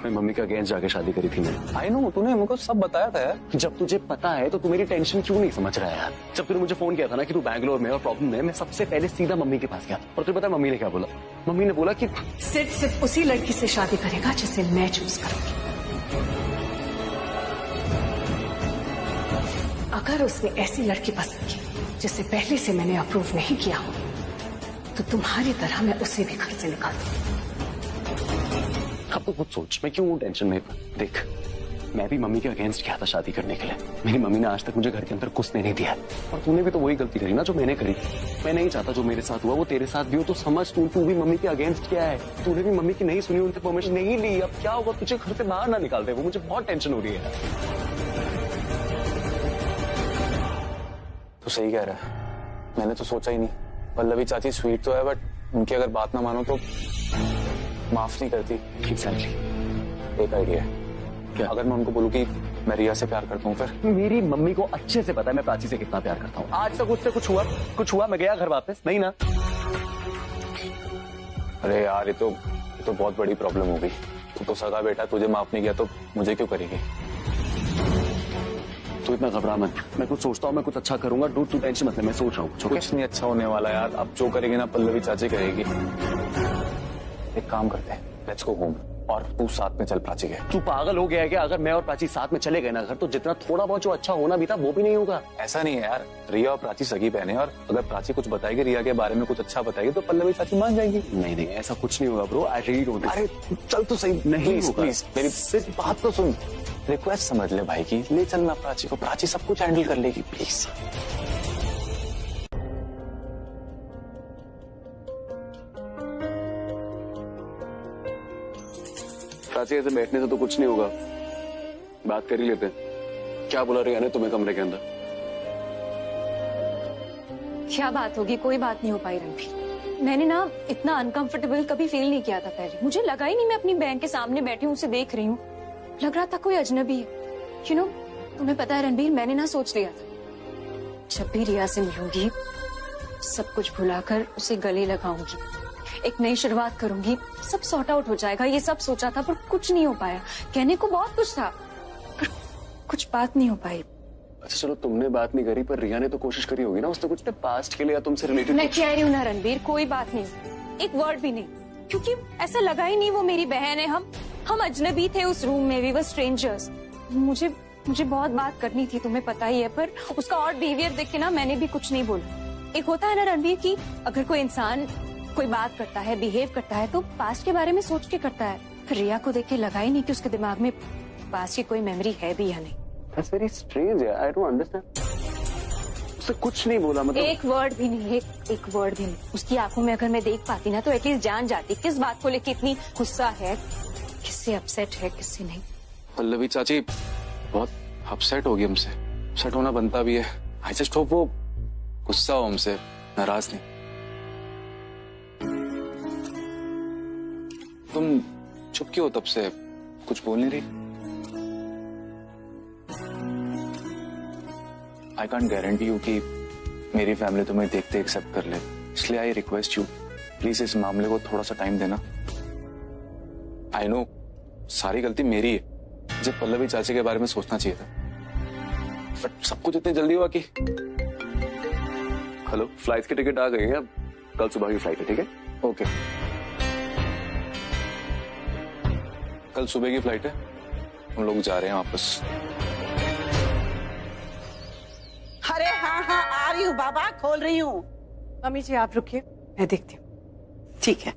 Speaker 8: मैं मम्मी के अगेंस्ट जाके शादी करी थी मैंने।
Speaker 12: आई नो, तूने मुझको सब बताया था यार।
Speaker 8: जब तुझे पता है तो तू मेरी टेंशन क्यों नहीं समझ रहा है यार? जब तूने मुझे फोन किया था ना कि तू बैंगलोर में और प्रॉब्लम है, मैं सबसे पहले सीधा मम्मी के पास गया। और तुझे पता है मम्मी ने क्या बोला? मम्मी ने बोला कि
Speaker 5: सिर्फ उसी लड़की से शादी करेगा जिसे मैं चूज करूंगी। अगर उसने ऐसी लड़की पसंद की जिसे पहले से मैंने अप्रूव नहीं किया हो, तो तुम्हारी तरह मैं उसे भी घर से निकाल दूंगी।
Speaker 8: अब तो खुद सोच, मैं क्यों टेंशन में? देख मैं भी मम्मी के अगेंस्ट गया था शादी करने के लिए। मेरी मम्मी ने आज तक मुझे घर के अंदर घुसने नहीं दिया। और तूने भी तो वही गलती करी ना जो मैंने करी। मैं नहीं चाहता जो मेरे साथ हुआ वो तेरे साथ भी हो, तो समझ तू भी मम्मी के अगेंस्ट किया है। तूने भी मम्मी की नहीं सुनी, उनसे परमिशन नहीं ली। अब क्या होगा, तुझे घर से बाहर ना निकाल दे वो, मुझे बहुत टेंशन हो रही है।
Speaker 12: तो सही कह रहा है, मैंने तो सोचा ही नहीं। पल्लवी चाची स्वीट तो है, बट उनकी अगर बात ना मानो तो माफ नहीं करती।
Speaker 8: एग्जैक्टली।
Speaker 12: एक आइडिया है क्या? अगर मैं उनको बोलूं कि मैं रिया से प्यार करता हूँ, फिर
Speaker 8: मेरी मम्मी को अच्छे से पता है मैं प्राची से कितना प्यार करता हूँ। आज तक उससे कुछ हुआ मैं गया घर वापस नहीं ना?
Speaker 12: अरे यार ये तो बहुत बड़ी प्रॉब्लम हो गई। तू तो सगा बेटा, तुझे माफ नहीं किया तो मुझे क्यों करेगी?
Speaker 8: तू इतना घबरा मत, मैं कुछ सोचता हूँ, मैं कुछ अच्छा करूंगा। डूड तू टेंशन मत ले, मैं सोच रहा हूँ
Speaker 12: कुछ नहीं अच्छा होने वाला यार। अब जो करेगी ना पल्लवी चाची करेगी। एक काम करते हैं, लेट्स गो होम। और तू साथ में चल प्राची के। तू पागल हो गया है क्या? अगर मैं और प्राची साथ में चले गए ना घर, तो जितना थोड़ा बहुत जो अच्छा होना भी था वो भी नहीं होगा।
Speaker 10: ऐसा नहीं है यार, रिया और प्राची सगी बहन है, और अगर प्राची कुछ बताएगी रिया के बारे में, कुछ अच्छा बताएगी, तो पल्लवी चाची मान जाएगी।
Speaker 12: नहीं नहीं, ऐसा कुछ नहीं होगा ब्रो, आई रियली डोंट।
Speaker 10: अरे चल तो सही। नहीं प्लीज मेरी सिर्फ बात तो सुन, रिक्वेस्ट समझ ले भाई की, ले चलना प्राची को, प्राची सब कुछ हैंडल कर लेगी प्लीज।
Speaker 12: प्राची ऐसे बैठने से तो कुछ नहीं होगा, बात कर ही लेते हैं। क्या बोला रिया ने तुम्हें कमरे के अंदर?
Speaker 23: क्या बात होगी, कोई बात नहीं हो पाई रणबीर। मैंने ना इतना अनकंफर्टेबल कभी फील नहीं किया था पहले। मुझे लगा ही नहीं मैं अपनी बहन के सामने बैठी हूँ, उसे देख रही हूँ, लग रहा था कोई अजनबी है। यू नो, तुम्हें पता है रणबीर, मैंने ना सोच लिया था जब भी रिया से मिलूंगी सब कुछ भुलाकर उसे गले लगाऊंगी, एक नई शुरुआत करूंगी, सब सॉर्ट आउट हो जाएगा, ये सब सोचा था, पर कुछ नहीं हो पाया। कहने को बहुत कुछ था पर कुछ बात नहीं हो पाई।
Speaker 12: अच्छा चलो, तुमने बात नहीं करी, पर रिया ने तो कोशिश करी होगी ना, उसने कुछ पास्ट के लिए या तुमसे रिलेटेड।
Speaker 23: मैं कह रही हूँ ना रणबीर, कोई बात नहीं, एक वर्ड भी नहीं, क्योंकि ऐसा लगा ही नहीं वो मेरी बहन है। हम अजनबी थे उस रूम में, वी वर स्ट्रेंजर्स। मुझे बहुत बात करनी थी, तुम्हें पता ही है, पर उसका और बिहेवियर देख के ना मैंने भी कुछ नहीं बोला। एक होता है ना रणबीर की अगर कोई इंसान कोई बात करता है, बिहेव करता है, तो पास्ट के बारे में सोच के करता है। फिर रिया को देख के लगा ही नहीं कि उसके दिमाग में पास्ट की कोई मेमोरी है भी या नहीं।
Speaker 12: That's very strange, I don't understand. उसने कुछ नहीं बोला, मतलब
Speaker 23: एक वर्ड भी नहीं, एक वर्ड भी नहीं। उसकी आंखों में अगर मैं देख पाती ना तो एटलीस्ट जान जाती किस बात को लेके इतनी गुस्सा है, किससे अपसेट है, किससे नहीं।
Speaker 10: पल्लवी चाची बहुत अपसेट होगी हमसे, अपसेट होना बनता भी है। आई जस्ट होप वो गुस्सा हो हमसे, नाराज नहीं। तुम चुप क्यों हो तब से, कुछ बोल नहीं रही? आई कांट गारंटी यू कि मेरी फैमिली तुम्हें देखते एक्सेप्ट कर ले, इसलिए आई रिक्वेस्ट यू प्लीज इस मामले को थोड़ा सा टाइम देना। आई नो सारी गलती मेरी है, मुझे पल्लवी चाची के बारे में सोचना चाहिए था, बट सब कुछ इतनी जल्दी हुआ कि।
Speaker 12: हेलो, फ्लाइट की टिकट आ गई है, अब कल सुबह की फ्लाइट है, ठीक है?
Speaker 10: ओके, कल सुबह की फ्लाइट है, हम लोग जा रहे हैं वापस।
Speaker 13: अरे हाँ आ रही हूँ बाबा, खोल रही हूँ।
Speaker 16: मम्मी जी आप रुकिए, मैं देखती हूँ।
Speaker 13: ठीक है।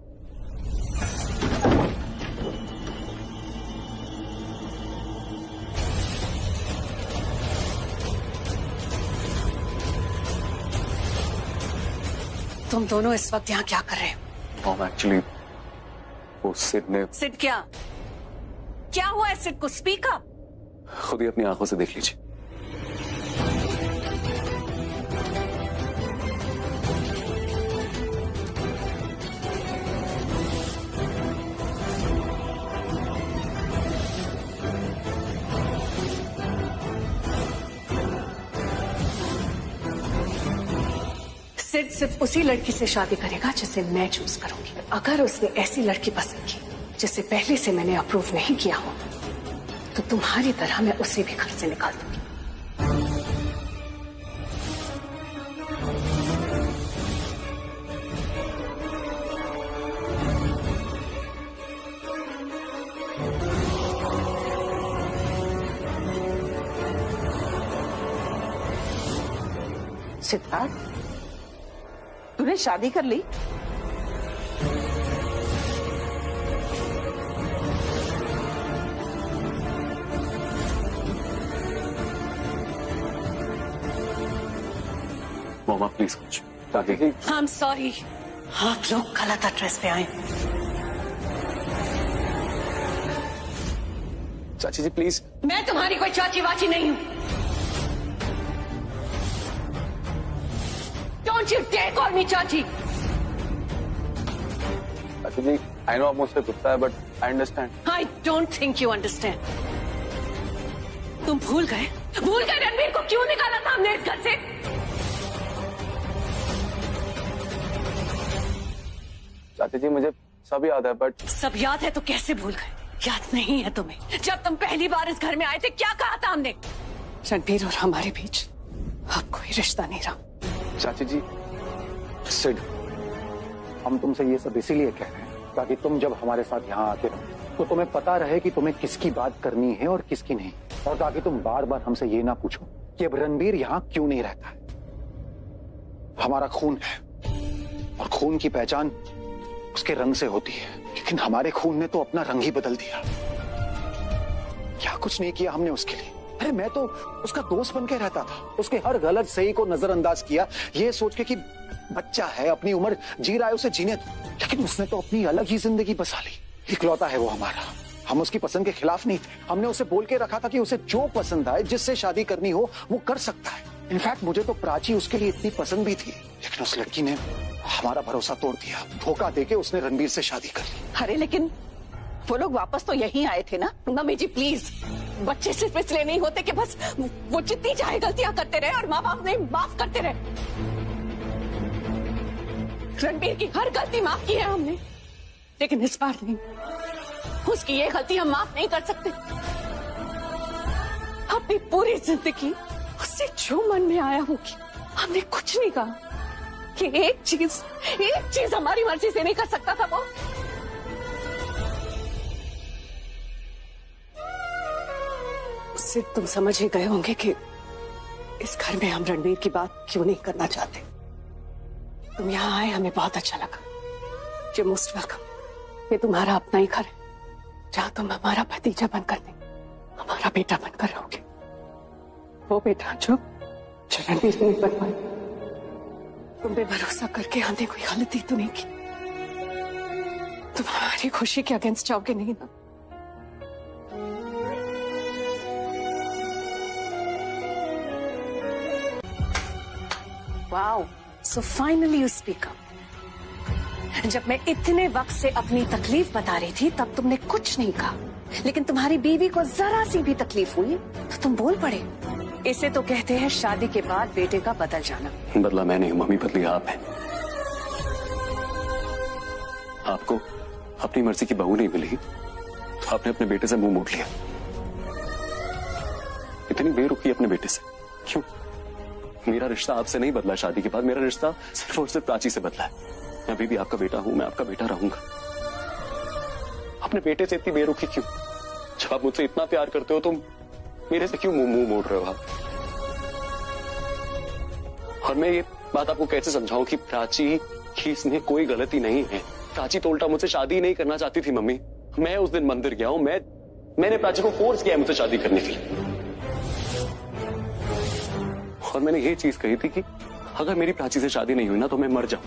Speaker 13: तुम दोनों इस वक्त यहाँ क्या कर रहे हो?
Speaker 12: मॉम एक्चुअली वो सिड ने।
Speaker 13: सिड क्या हुआ है सिड को? Speak up.
Speaker 12: खुद ही अपनी आंखों से देख लीजिए।
Speaker 13: सिड सिर्फ उसी लड़की से शादी करेगा जिसे मैं चूज करूंगी। अगर उसने ऐसी लड़की पसंद की जिसे पहले से मैंने अप्रूव नहीं किया हो, तो तुम्हारी तरह मैं उसे भी घर से निकाल दूंगी। सिद्धार्थ, तूने शादी कर ली?
Speaker 12: मामा प्लीज कुछ।
Speaker 13: आई एम सॉरी, आप लोग गलत एड्रेस पे आए।
Speaker 12: चाची जी प्लीज।
Speaker 13: मैं तुम्हारी कोई चाची वाची नहीं हूँ। Don't you dare call me चाची।
Speaker 12: चाची जी, आई नो आप मुझसे गुस्सा है, but I understand.
Speaker 13: I don't think you understand। तुम भूल गए रणबीर को क्यों निकाला था हमने इस घर से?
Speaker 12: चाची जी मुझे सब याद है, बट
Speaker 13: सब याद है तो कैसे भूल गए? याद नहीं है तुम्हें जब तुम पहली बार इस घर में आए थे क्या कहा था हमने? रणबीर और हमारे बीच अब कोई रिश्ता नहीं रहा।
Speaker 12: चाची जी, सिड, हम तुमसे ये सब इसीलिए कह रहे हैं ताकि तुम जब हमारे साथ यहाँ आते रहो
Speaker 17: तो तुम्हें पता रहे कि तुम्हें किसकी बात करनी है और किसकी नहीं, और ताकि तुम बार बार हमसे ये ना पूछो कि अब रणबीर यहाँ क्यों नहीं रहता है। हमारा खून है और खून की पहचान उसके रंग से होती है, लेकिन हमारे खून ने तो अपना रंग ही बदल दिया। क्या कुछ नहीं किया हमने उसके लिए। अरे मैं तो उसका दोस्त बन के रहता था, उसके हर गलत सही को नजरअंदाज किया, ये सोच के कि बच्चा है, अपनी उम्र जी रहा है, उसे जीने दो। लेकिन उसने तो अपनी अलग ही जिंदगी बसा ली। इकलौता है वो हमारा, हम उसकी पसंद के खिलाफ नहीं थे। हमने उसे बोल के रखा था कि उसे जो पसंद आए, जिससे शादी करनी हो वो कर सकता है। इनफैक्ट मुझे तो प्राची उसके लिए इतनी पसंद भी थी, लेकिन उस लड़की ने हमारा भरोसा तोड़ दिया। धोखा देके उसने रणबीर से शादी कर ली।
Speaker 6: अरे लेकिन वो लोग वापस तो यहीं आए थे ना। मम्मी जी प्लीज, बच्चे सिर्फ इसलिए नहीं होते कि बस वो जितनी चाहे गलतियां करते रहे और माँ बाप ने माफ करते रहे। रणबीर की हर गलती माफ की है हमने, लेकिन इस बार नहीं। उसकी ये गलती हम माफ नहीं कर सकते। अपनी पूरी जिंदगी उससे जो मन में आया होगी, हमने कुछ नहीं कहा कि एक चीज हमारी मर्जी से नहीं कर सकता था वो।
Speaker 13: उससे तुम समझ ही गए होंगे कि इस घर में हम रणबीर की बात क्यों नहीं करना चाहते। तुम यहाँ आए, हमें बहुत अच्छा लगा। You most welcome. ये तुम्हारा अपना ही घर है, जहाँ तुम हमारा भतीजा बनकर नहीं, हमारा बेटा बनकर रहोगे। वो बेटा जो रणबीर नहीं बन पाए। तुम पे भरोसा करके हमने कोई गलती तो नहीं की। तुम हमारी खुशी के अगेंस्ट जाओगे नहीं ना? Wow, so finally you speak up. जब मैं इतने वक्त से अपनी तकलीफ बता रही थी तब तुमने कुछ नहीं कहा, लेकिन तुम्हारी बीवी को जरा सी भी तकलीफ हुई तो तुम बोल पड़े। इसे तो कहते हैं शादी के बाद बेटे का बदल जाना।
Speaker 8: बदला मैं नहीं, मम्मी बदली आप है। आपको अपनी मर्जी की बहू नहीं मिली तो आपने अपने बेटे से मुंह मोड़ लिया। इतनी बेरुखी अपने बेटे से क्यों? मेरा रिश्ता आपसे नहीं बदला शादी के बाद, मेरा रिश्ता सिर्फ और सिर्फ प्राची से बदला है। मैं अभी भी आपका बेटा हूं, मैं आपका बेटा रहूंगा। अपने बेटे से इतनी बेरुखी क्यों? जब आप मुझसे इतना प्यार करते हो तो मेरे से क्यों मुंह मोड़ रहे हो आप? और मैं ये बात आपको कैसे समझाऊं कि प्राची की इसमें कोई गलती नहीं है। प्राची तो उल्टा मुझसे शादी नहीं करना चाहती थी मम्मी। मैं उस दिन मंदिर गया हूं, मैंने प्राची को फोर्स किया मुझसे शादी करने के लिए। और मैंने ये चीज कही थी कि अगर मेरी प्राची से शादी नहीं हुई ना तो मैं मर जाऊं।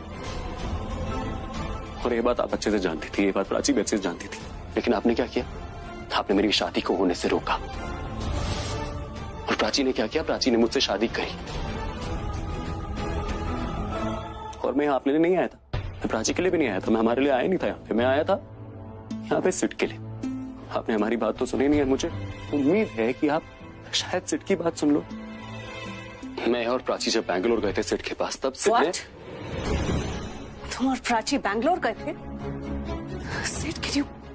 Speaker 8: और ये बात आप अच्छे से जानती थी, ये बात प्राची भी अच्छे से जानती थी। लेकिन आपने क्या किया? आपने मेरी शादी को होने से रोका। और प्राची ने क्या किया? प्राची ने मुझसे शादी करी। और मैं यहाँ अपने लिए नहीं आया था, मैं प्राची के लिए भी नहीं आया था, मैं हमारे लिए आया नहीं था यहाँ पे। मैं आया था यहाँ पे सिट के लिए। आपने हमारी बात तो सुनी नहीं है। मुझे उम्मीद है कि आप शायद सिट की बात सुन लो। मैं और प्राची जब बैंगलोर गए थे सिट के पास, तब सिट ने...
Speaker 13: तुम और प्राची बैंगलोर गए थे? Sit,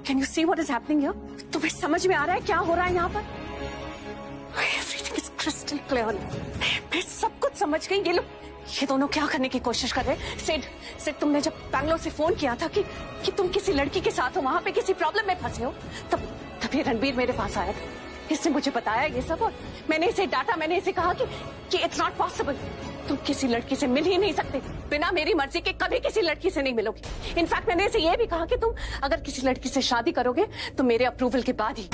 Speaker 13: can you see what is happening here? तुम्हें समझ में आ रहा है क्या हो रहा है यहाँ पर? Everything is crystal clear. मैं सब कुछ समझ गई। ये दोनों क्या करने की कोशिश कर रहे हैं? सिड, तुमने जब बैंगलोर से फोन किया था कि तुम किसी लड़की के साथ हो, वहां पे किसी प्रॉब्लम में फंसे हो, तब ये रणबीर मेरे पास आया था। इसने मुझे बताया ये सब और मैंने इसे डांटा। मैंने इसे कहा कि इट्स नॉट पॉसिबल। तुम किसी लड़की से मिल ही नहीं सकते। बिना मेरी मर्जी के कभी किसी लड़की से नहीं मिलोगे। इनफैक्ट मैंने इसे ये भी कहा कि तुम अगर किसी लड़की से शादी करोगे तो मेरे अप्रूवल के बाद ही।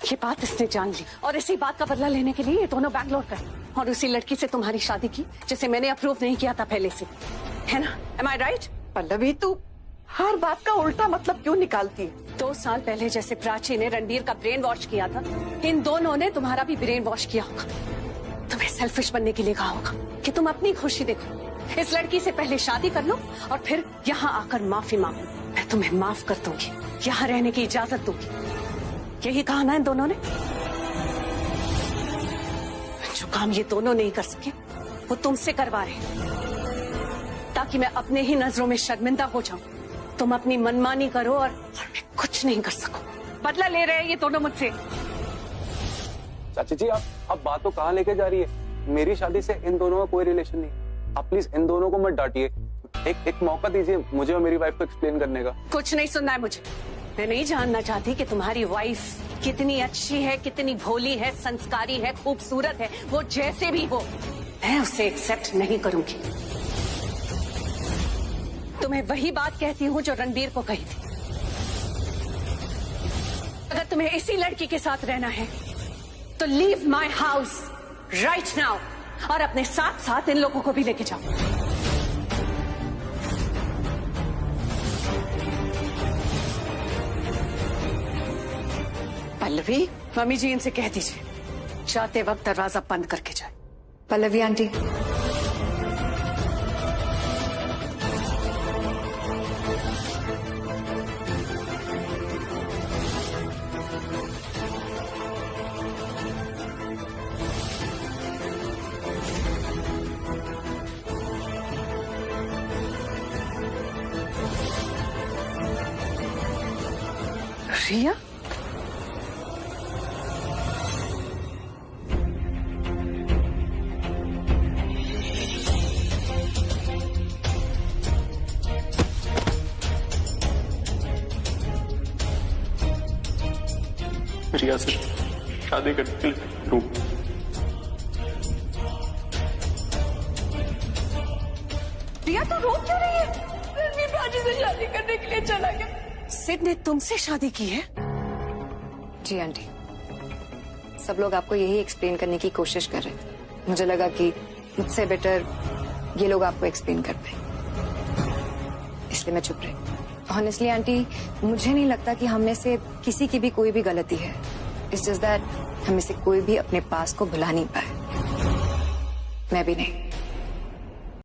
Speaker 13: ये बात इसने जान ली और इसी बात का बदला लेने के लिए ये दोनों बैंगलोर गए और उसी लड़की से तुम्हारी शादी की जिसे मैंने अप्रूव नहीं किया था पहले से, है ना? Am I right? पल्लवी, तू हर बात का उल्टा मतलब क्यों निकालती है? 2 साल पहले जैसे प्राची ने रणबीर का ब्रेन वॉश किया था, इन दोनों ने तुम्हारा भी ब्रेन वॉश किया होगा। तुम्हें सेल्फिश बनने के लिए कहा होगा कि तुम अपनी खुशी देखो, इस लड़की से पहले शादी कर लो और फिर यहाँ आकर माफी मांगो। मैं तुम्हें माफ कर दूंगी, यहाँ रहने की इजाजत दूंगी। यही कहा ना इन दोनों ने? जो काम ये दोनों नहीं कर सके वो तुमसे करवा रहे, ताकि मैं अपने ही नजरों में शर्मिंदा हो जाऊं। तुम अपनी मनमानी करो और मैं कुछ नहीं कर सकूं। बदला ले रहे हैं ये दोनों मुझसे।
Speaker 12: चाची जी, आप बात तो कहाँ लेके जा रही है? मेरी शादी से इन दोनों का कोई रिलेशन नहीं। आप प्लीज इन दोनों को मत डांटिए।
Speaker 8: एक मौका दीजिए मुझे और मेरी वाइफ को एक्सप्लेन करने का।
Speaker 13: कुछ नहीं सुनना है मुझे। मैं नहीं जानना चाहती कि तुम्हारी वाइफ कितनी अच्छी है, कितनी भोली है, संस्कारी है, खूबसूरत है। वो जैसे भी हो, मैं उसे एक्सेप्ट नहीं करूंगी। तुम्हें वही बात कहती हूँ जो रणबीर को कही थी। अगर तुम्हें इसी लड़की के साथ रहना है तो leave my house right now, और अपने साथ साथ इन लोगों को भी लेके जाओ। पल्लवी, मम्मी जी इनसे कह दीजिए जाते वक्त दरवाजा बंद करके जाए।
Speaker 15: पल्लवी आंटी,
Speaker 13: रिया,
Speaker 8: रिया से शादी करने के लिए रूम।
Speaker 13: रिया तो रो क्यों रही है? रणबीर भाजी से शादी करने के लिए चला गया। सिड ने तुमसे शादी की है?
Speaker 15: जी आंटी, सब लोग आपको यही एक्सप्लेन करने की कोशिश कर रहे थे। मुझे लगा कि मुझसे बेटर ये लोग आपको एक्सप्लेन कर पाए, इसलिए मैं चुप रही। ऑनेस्टली आंटी, मुझे नहीं लगता कि हम में से किसी की भी कोई भी गलती है। इट्स जस्ट दैट हम में से कोई भी अपने पास को भुला नहीं पाए, मैं भी नहीं।